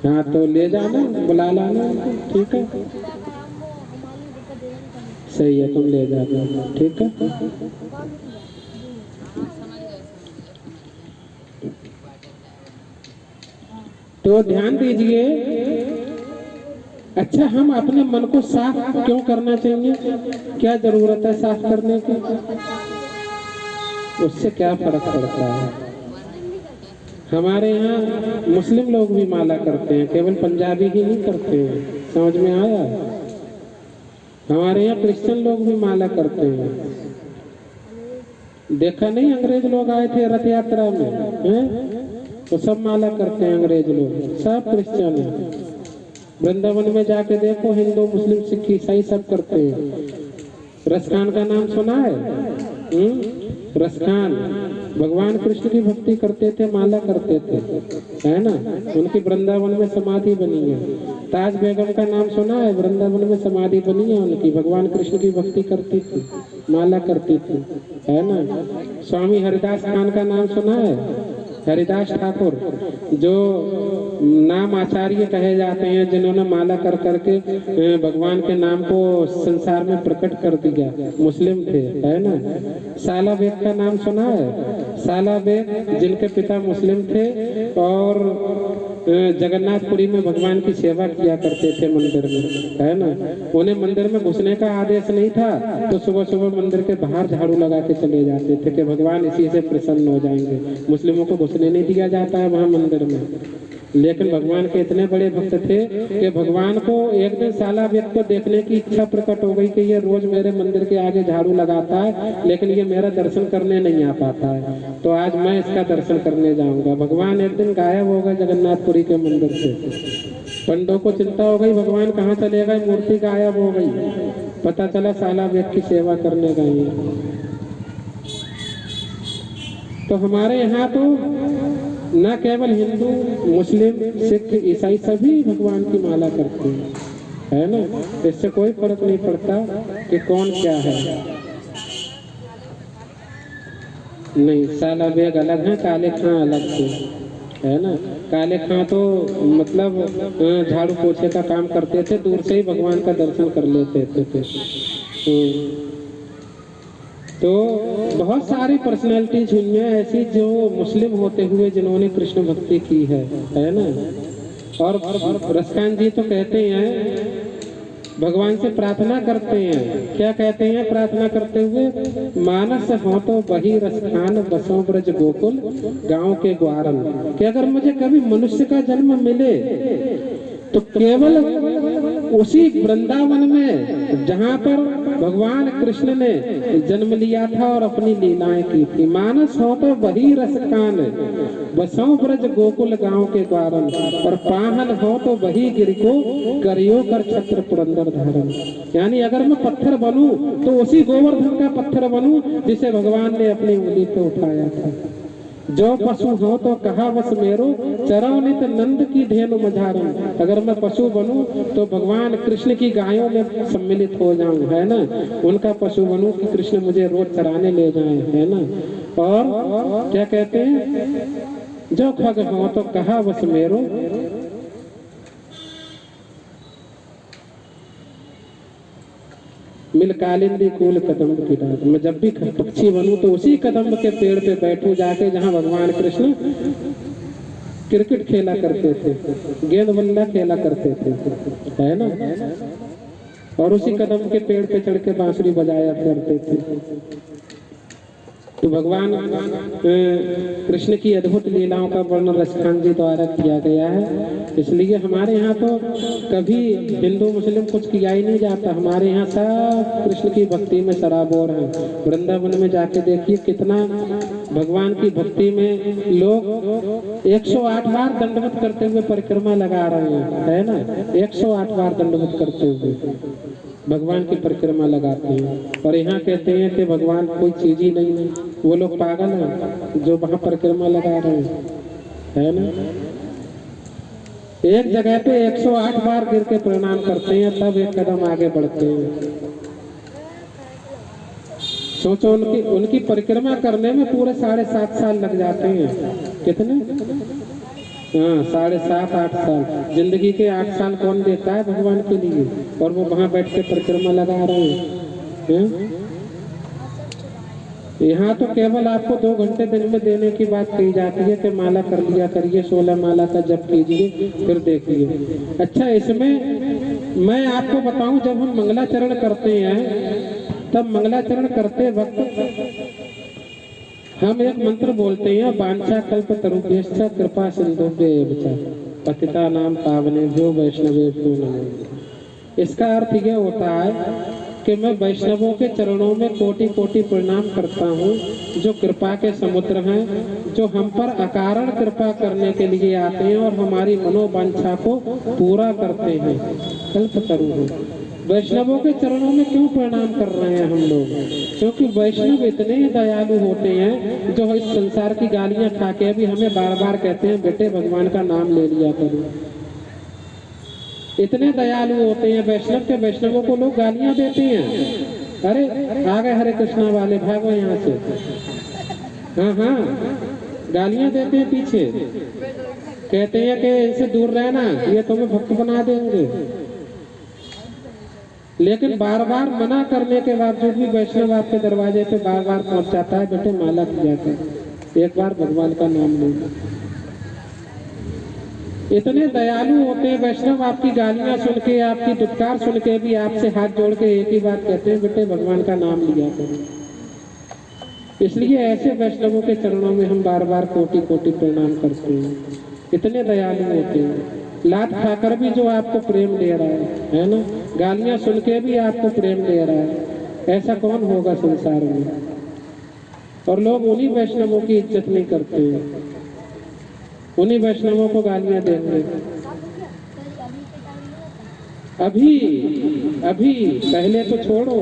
हाँ, तो ले जाना, बुला लाना, ठीक है? सही है, तुम ले जाना, ठीक है? तो ध्यान दीजिए। अच्छा, हम अपने मन को साफ क्यों करना चाहिए? क्या जरूरत है साफ करने की? उससे क्या फर्क पड़ता है? हमारे यहाँ मुस्लिम लोग भी माला करते हैं, केवल पंजाबी ही नहीं करते हैं, समझ में आया? हमारे यहाँ क्रिश्चियन लोग भी माला करते हैं। देखा नहीं, अंग्रेज लोग आए थे रथ यात्रा में, हैं? तो सब माला करते हैं अंग्रेज लोग, सब क्रिश्चियन है। वृंदावन में जाके देखो, हिंदू मुस्लिम सिख ईसाई सब करते हैं। रसखान का नाम सुना है? रसखान भगवान कृष्ण की भक्ति करते थे, माला करते थे, है ना? उनकी वृंदावन में समाधि बनी है। ताज बेगम का नाम सुना है? वृंदावन में समाधि बनी है उनकी, भगवान कृष्ण की भक्ति करती थी, माला करती थी, है ना? स्वामी हरिदास खान का नाम सुना है? हरिदास ठाकुर, जो नाम आचार्य कहे जाते हैं, जिन्होंने माला कर करके भगवान के नाम को संसार में प्रकट कर दिया, मुस्लिम थे, है ना? साला बेग का नाम सुना है? साला बेग, जिनके पिता मुस्लिम थे और जगन्नाथपुरी में भगवान की सेवा किया करते थे मंदिर में, है ना। उन्हें मंदिर में घुसने का आदेश नहीं था, तो सुबह सुबह मंदिर के बाहर झाड़ू लगा के चले जाते थे कि भगवान इसी से प्रसन्न हो जाएंगे। मुस्लिमों को घुसने नहीं दिया जाता है वहाँ मंदिर में। लेकिन भगवान के इतने बड़े भक्त थे कि भगवान को एक दिन साला व्यक्ति को देखने की इच्छा प्रकट हो गई कि ये रोज मेरे मंदिर के आगे झाड़ू लगाता है, लेकिन ये मेरा दर्शन करने नहीं आ पाता है, तो आज मैं इसका दर्शन करने जाऊंगा। भगवान एक दिन गायब हो गए जगन्नाथपुरी के मंदिर से। पंडों को चिंता हो गई, भगवान कहाँ चले गए, मूर्ति गायब हो गई। पता चला साला व्यक्ति की सेवा करने गए। तो हमारे यहाँ तो न केवल हिंदू, मुस्लिम, सिख, ईसाई सभी भगवान की माला करते हैं, है ना। इससे कोई फर्क नहीं पड़ता कि कौन क्या है। नहीं, साला बेग अलग है, काले खां अलग से, है ना। काले खां तो मतलब झाड़ू पोछे का काम करते थे, दूर से ही भगवान का दर्शन कर लेते थे। तो बहुत सारी पर्सनैलिटीज हुई हैं ऐसी जो मुस्लिम होते हुए जिन्होंने कृष्ण भक्ति की है ना। और रसकान जी तो कहते हैं, भगवान से प्रार्थना करते हैं, क्या कहते हैं प्रार्थना करते हुए, मानस हो तो वही रसखान बसों ब्रज गोकुल गांव के ग्वारन, कि अगर मुझे कभी मनुष्य का जन्म मिले तो केवल उसी वृंदावन में जहाँ पर भगवान कृष्ण ने जन्म लिया था और अपनी लीलाएं की थी। मानस हो तो वही रसखान बसों ब्रज गोकुल गांव के ग्वारन, और पाहन हो तो वही गिर को करियो कर छत्र पुरंदर धारण। यानी अगर मैं पत्थर बनूं तो उसी गोवर्धन का पत्थर बनूं जिसे भगवान ने अपनी उंगली पे उठाया था। जो पशु हो तो कहा बस मेरो चरौनित नंद की धेनु मझारन, अगर मैं पशु बनूं तो भगवान कृष्ण की गायों में सम्मिलित हो जाऊं, है ना। उनका पशु बनूं कि कृष्ण मुझे रोज चराने ले जाएं, है ना। और क्या कहते हैं, जो खग हो तो कहा बस मेरो मिल कालिंदी कूल कदम की डाल। मैं जब भी पक्षी बनूं तो उसी कदम के पेड़ पे बैठूं जाके जहां भगवान कृष्ण क्रिकेट खेला करते थे, गेंद बल्ला खेला करते थे, है ना। और उसी कदम के पेड़ पे चढ़ के बांसुरी बजाया करते थे। तो भगवान कृष्ण की अद्भुत लीलाओं का वर्णन रसखान जी द्वारा किया गया है। इसलिए हमारे यहाँ तो कभी हिंदू मुस्लिम कुछ किया ही नहीं जाता, हमारे यहाँ सब कृष्ण की भक्ति में सराबोर है। वृंदावन में जाके देखिए कितना भगवान की भक्ति में लोग 108 बार दंडवत करते हुए परिक्रमा लगा रहे हैं, है ना। 108 बार दंडवत करते हुए भगवान की परिक्रमा लगाते हैं। और यहाँ कहते हैं कि भगवान कोई चीज ही नहीं है, वो लोग पागल हैं जो वहां परिक्रमा लगा रहे हैं, है ना। एक जगह पे 108 बार गिर के प्रणाम करते हैं, तब एक कदम आगे बढ़ते हैं। सोचो उनकी परिक्रमा करने में पूरे 7.5 साल लग जाते हैं। कितने? हाँ, 7.5-8 साल। जिंदगी के 8 साल कौन देता है भगवान के लिए, और वो वहां बैठ के परिक्रमा लगा रहे हैं। यहाँ तो केवल आपको 2 घंटे दिन में देने की बात कही जाती है कि माला कर लिया करिए, 16 माला का जप कीजिए, फिर देखिए। अच्छा, इसमें मैं आपको बताऊं, जब हम मंगलाचरण करते हैं तब मंगलाचरण करते वक्त हम एक मंत्र बोलते हैं, वांछा कल्प तरुभ्यश्च कृपा सिंधुभ्येव च पतितानां पावनेभ्यो वैष्णवेभ्यो नमः। इसका अर्थ यह होता है कि मैं वैष्णवों के चरणों में कोटि कोटि प्रणाम करता हूँ, जो कृपा के समुद्र हैं, जो हम पर अकारण कृपा करने के लिए आते हैं और हमारी मनोवांछा को पूरा करते हैं। कल्प तरु वैष्णवों के चरणों में क्यों प्रणाम कर रहे हैं हम लोग? क्योंकि वैष्णव इतने ही दयालु होते हैं जो इस संसार की गालियां खा के भी हमें बार बार कहते हैं, बेटे भगवान का नाम ले लिया करो। इतने दयालु होते हैं वैष्णव के, वैष्णवों को लोग गालियां देते हैं, अरे आ गए हरे कृष्णा वाले, भागो यहाँ से। हाँ, गालियां देते हैं पीछे, कहते हैं कि इनसे दूर रहना, ये तुम्हें भक्त बना देंगे। लेकिन बार बार मना करने के बावजूद भी वैष्णव आपके दरवाजे पे बार बार पहुंच जाता है, बेटे माला किया कर, एक बार भगवान का नाम ले। इतने दयालु होते हैं वैष्णव, आपकी गालियां सुन के, आपकी दुत्कार सुन के भी आपसे हाथ जोड़ के एक ही बात कहते हैं, बेटे भगवान का नाम लिया करो। इसलिए ऐसे वैष्णवों के चरणों में हम बार बार कोटि कोटि प्रणाम करते हैं। इतने दयालु होते हैं, लात खाकर भी जो आपको प्रेम दे रहा है ना, गालियां सुन के भी आपको प्रेम दे रहा है, ऐसा कौन होगा संसार में। और लोग उन्हीं वैष्णवों की इज्जत नहीं करते हैं, उन्हीं वैष्णवों को गालियां देंगे। अभी अभी पहले तो छोड़ो,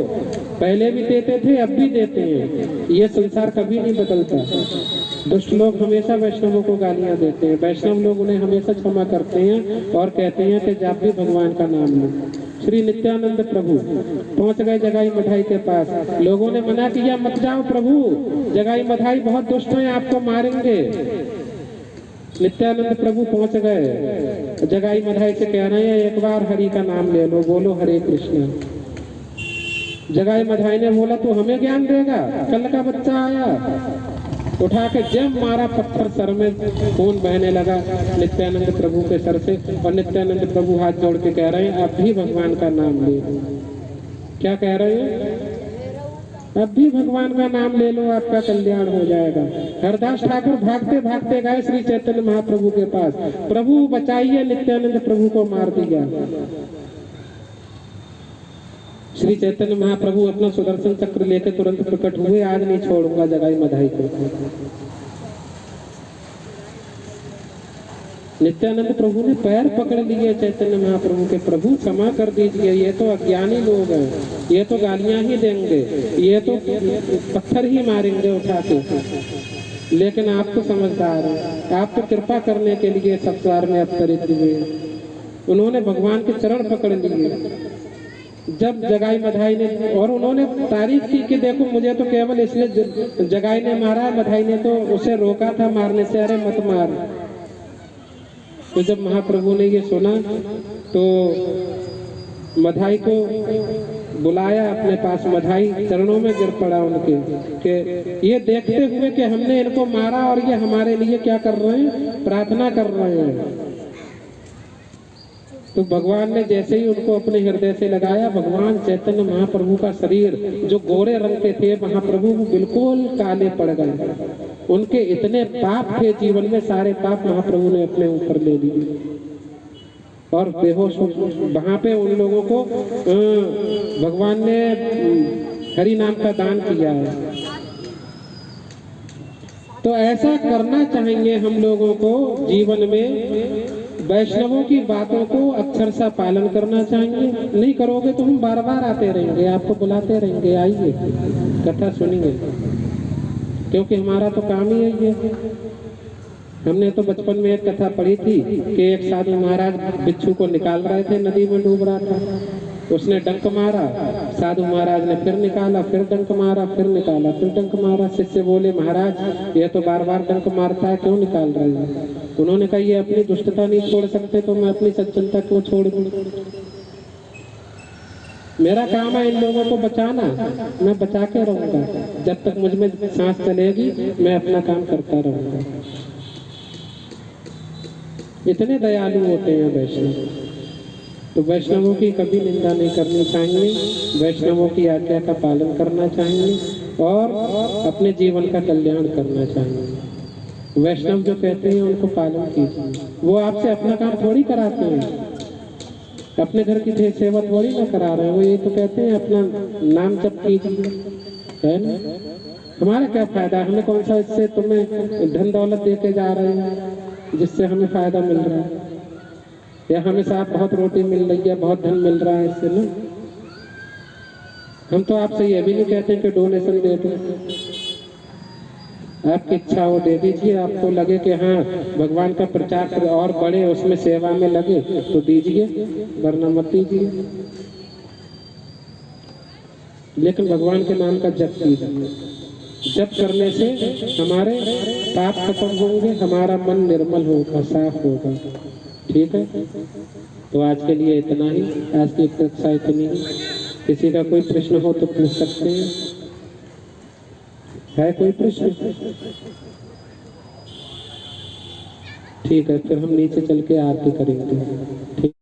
पहले भी देते थे, अब भी देते हैं। ये संसार कभी नहीं बदलता। दुष्ट लोग हमेशा वैष्णवों को गालियां देते हैं, वैष्णव लोग उन्हें हमेशा क्षमा करते हैं और कहते हैं कि जब भी भगवान का नाम लो। श्री नित्यानंद प्रभु पहुंच गए जगाई मधाई के पास। लोगों ने मना किया, मत जाओ प्रभु, जगाई मधाई बहुत दुष्ट हैं, आपको मारेंगे। नित्यानंद प्रभु पहुंच गए, जगाई मधाई से कह रहे हैं, एक बार हरि का नाम ले लो, बोलो हरे कृष्ण। जगाई मधाई ने बोला, तू हमें ज्ञान देगा? कल का बच्चा आया, उठा के जब मारा पत्थर, सर में खून बहने लगा नित्यानंद प्रभु के सर से। और नित्यानंद प्रभु हाथ जोड़ के कह रहे हैं, अब भी भगवान का नाम ले लो। क्या कह रहे हैं? अब भी भगवान का नाम ले लो, आपका कल्याण हो जाएगा। हरदास ठाकुर भागते भागते गए श्री चैतन्य महाप्रभु के पास, प्रभु बचाइए, नित्यानंद प्रभु को मार दिया। श्री चैतन्य महाप्रभु अपना सुदर्शन चक्र लेकर तुरंत प्रकट हुए, आज नहीं छोड़ूंगा जगाई मधाई को। नित्यानंद प्रभु ने पैर पकड़ लिए चैतन्य महाप्रभु के, प्रभु क्षमा कर दीजिए, ये तो अज्ञानी लोग हैं, ये तो गालियां ही देंगे, ये तो पत्थर ही मारेंगे उठा के, लेकिन आप तो समझदार हैं, आप तो कृपा करने के लिए संसार में अवतरित हुए। उन्होंने भगवान के चरण पकड़ लिए। जब जगाई मधाई ने, और उन्होंने तारीफ की कि देखो मुझे तो केवल इसलिए जगाई ने मारा, मधाई ने तो उसे रोका था मारने से, अरे मत मार। तो जब महाप्रभु ने ये सुना तो मधाई को बुलाया अपने पास, मधाई चरणों में गिर पड़ा उनके, कि ये देखते हुए कि हमने इनको मारा और ये हमारे लिए क्या कर रहे हैं, प्रार्थना कर रहे हैं। तो भगवान ने जैसे ही उनको अपने हृदय से लगाया, भगवान चैतन्य महाप्रभु का शरीर जो गोरे रंग के थे, महाप्रभु बिल्कुल काले पड़ गए। उनके इतने पाप थे जीवन में, सारे पाप महाप्रभु ने अपने ऊपर ले लिए और बेहोश हो। वहां पे उन लोगों को भगवान ने हरि नाम का दान किया है। तो ऐसा करना चाहिए हम लोगों को जीवन में, वैष्णवों की बातों को अक्षरशः पालन करना चाहिए। नहीं करोगे तो हम बार बार आते रहेंगे, आपको बुलाते रहेंगे, आइए कथा सुनिए, क्योंकि हमारा तो काम ही यही है। हमने तो बचपन में एक कथा पढ़ी थी कि एक साधु महाराज बिच्छू को निकाल रहे थे, नदी में डूब रहा था, उसने डंक मारा, साधु महाराज ने फिर निकाला, फिर डंक मारा, फिर निकाला, फिर डंक मारा। शिष्य बोले, महाराज ये तो बार बार डंक मारता है, क्यों निकाल रहे हैं? उन्होंने कहा, ये अपनी दुष्टता नहीं छोड़ सकते तो मैं अपनी सज्जनता क्यों छोड़ दूं? मेरा काम है इन लोगों को बचाना, मैं बचा के रहूंगा, जब तक मुझ में सांस चलेगी मैं अपना काम करता रहूंगा। इतने दयालु होते हैं वैष्णव। तो वैष्णवों की कभी निंदा नहीं करनी चाहिए, वैष्णवों की आज्ञा का पालन करना चाहिए और अपने जीवन का कल्याण करना चाहिए। वैष्णव जो कहते हैं उनको पालन कीजिए। वो आपसे अपना काम थोड़ी कराते हैं, अपने घर की सेवा थोड़ी ना करा रहे हैं, वो ये तो कहते हैं अपना नाम जप कीजिए, है ना। हमारा क्या फायदा, हमें कौन सा इससे तुम्हें धन दौलत देके जा रहे हैं जिससे हमें फायदा मिल रहा है, या हमें साथ बहुत रोटी मिल रही है, बहुत धन मिल रहा है इससे ना। हम तो आपसे ये भी नहीं कहते कि डोनेशन दे दो, आपकी इच्छा हो दे दीजिए, आपको लगे कि हाँ भगवान का प्रचार और बड़े उसमें सेवा में लगे तो दीजिए, वरना मत दीजिए। लेकिन भगवान के नाम का जप कीजिए। जप करने से हमारे पाप खत्म होंगे, हमारा मन निर्मल होगा, साफ होगा। ठीक है, तो आज के लिए इतना ही, आज की कक्षा इतनी ही। किसी का कोई प्रश्न हो तो पूछ सकते हैं, है कोई प्रश्न? ठीक। ठीक है, फिर हम नीचे चल के आरती करेंगे। ठीक।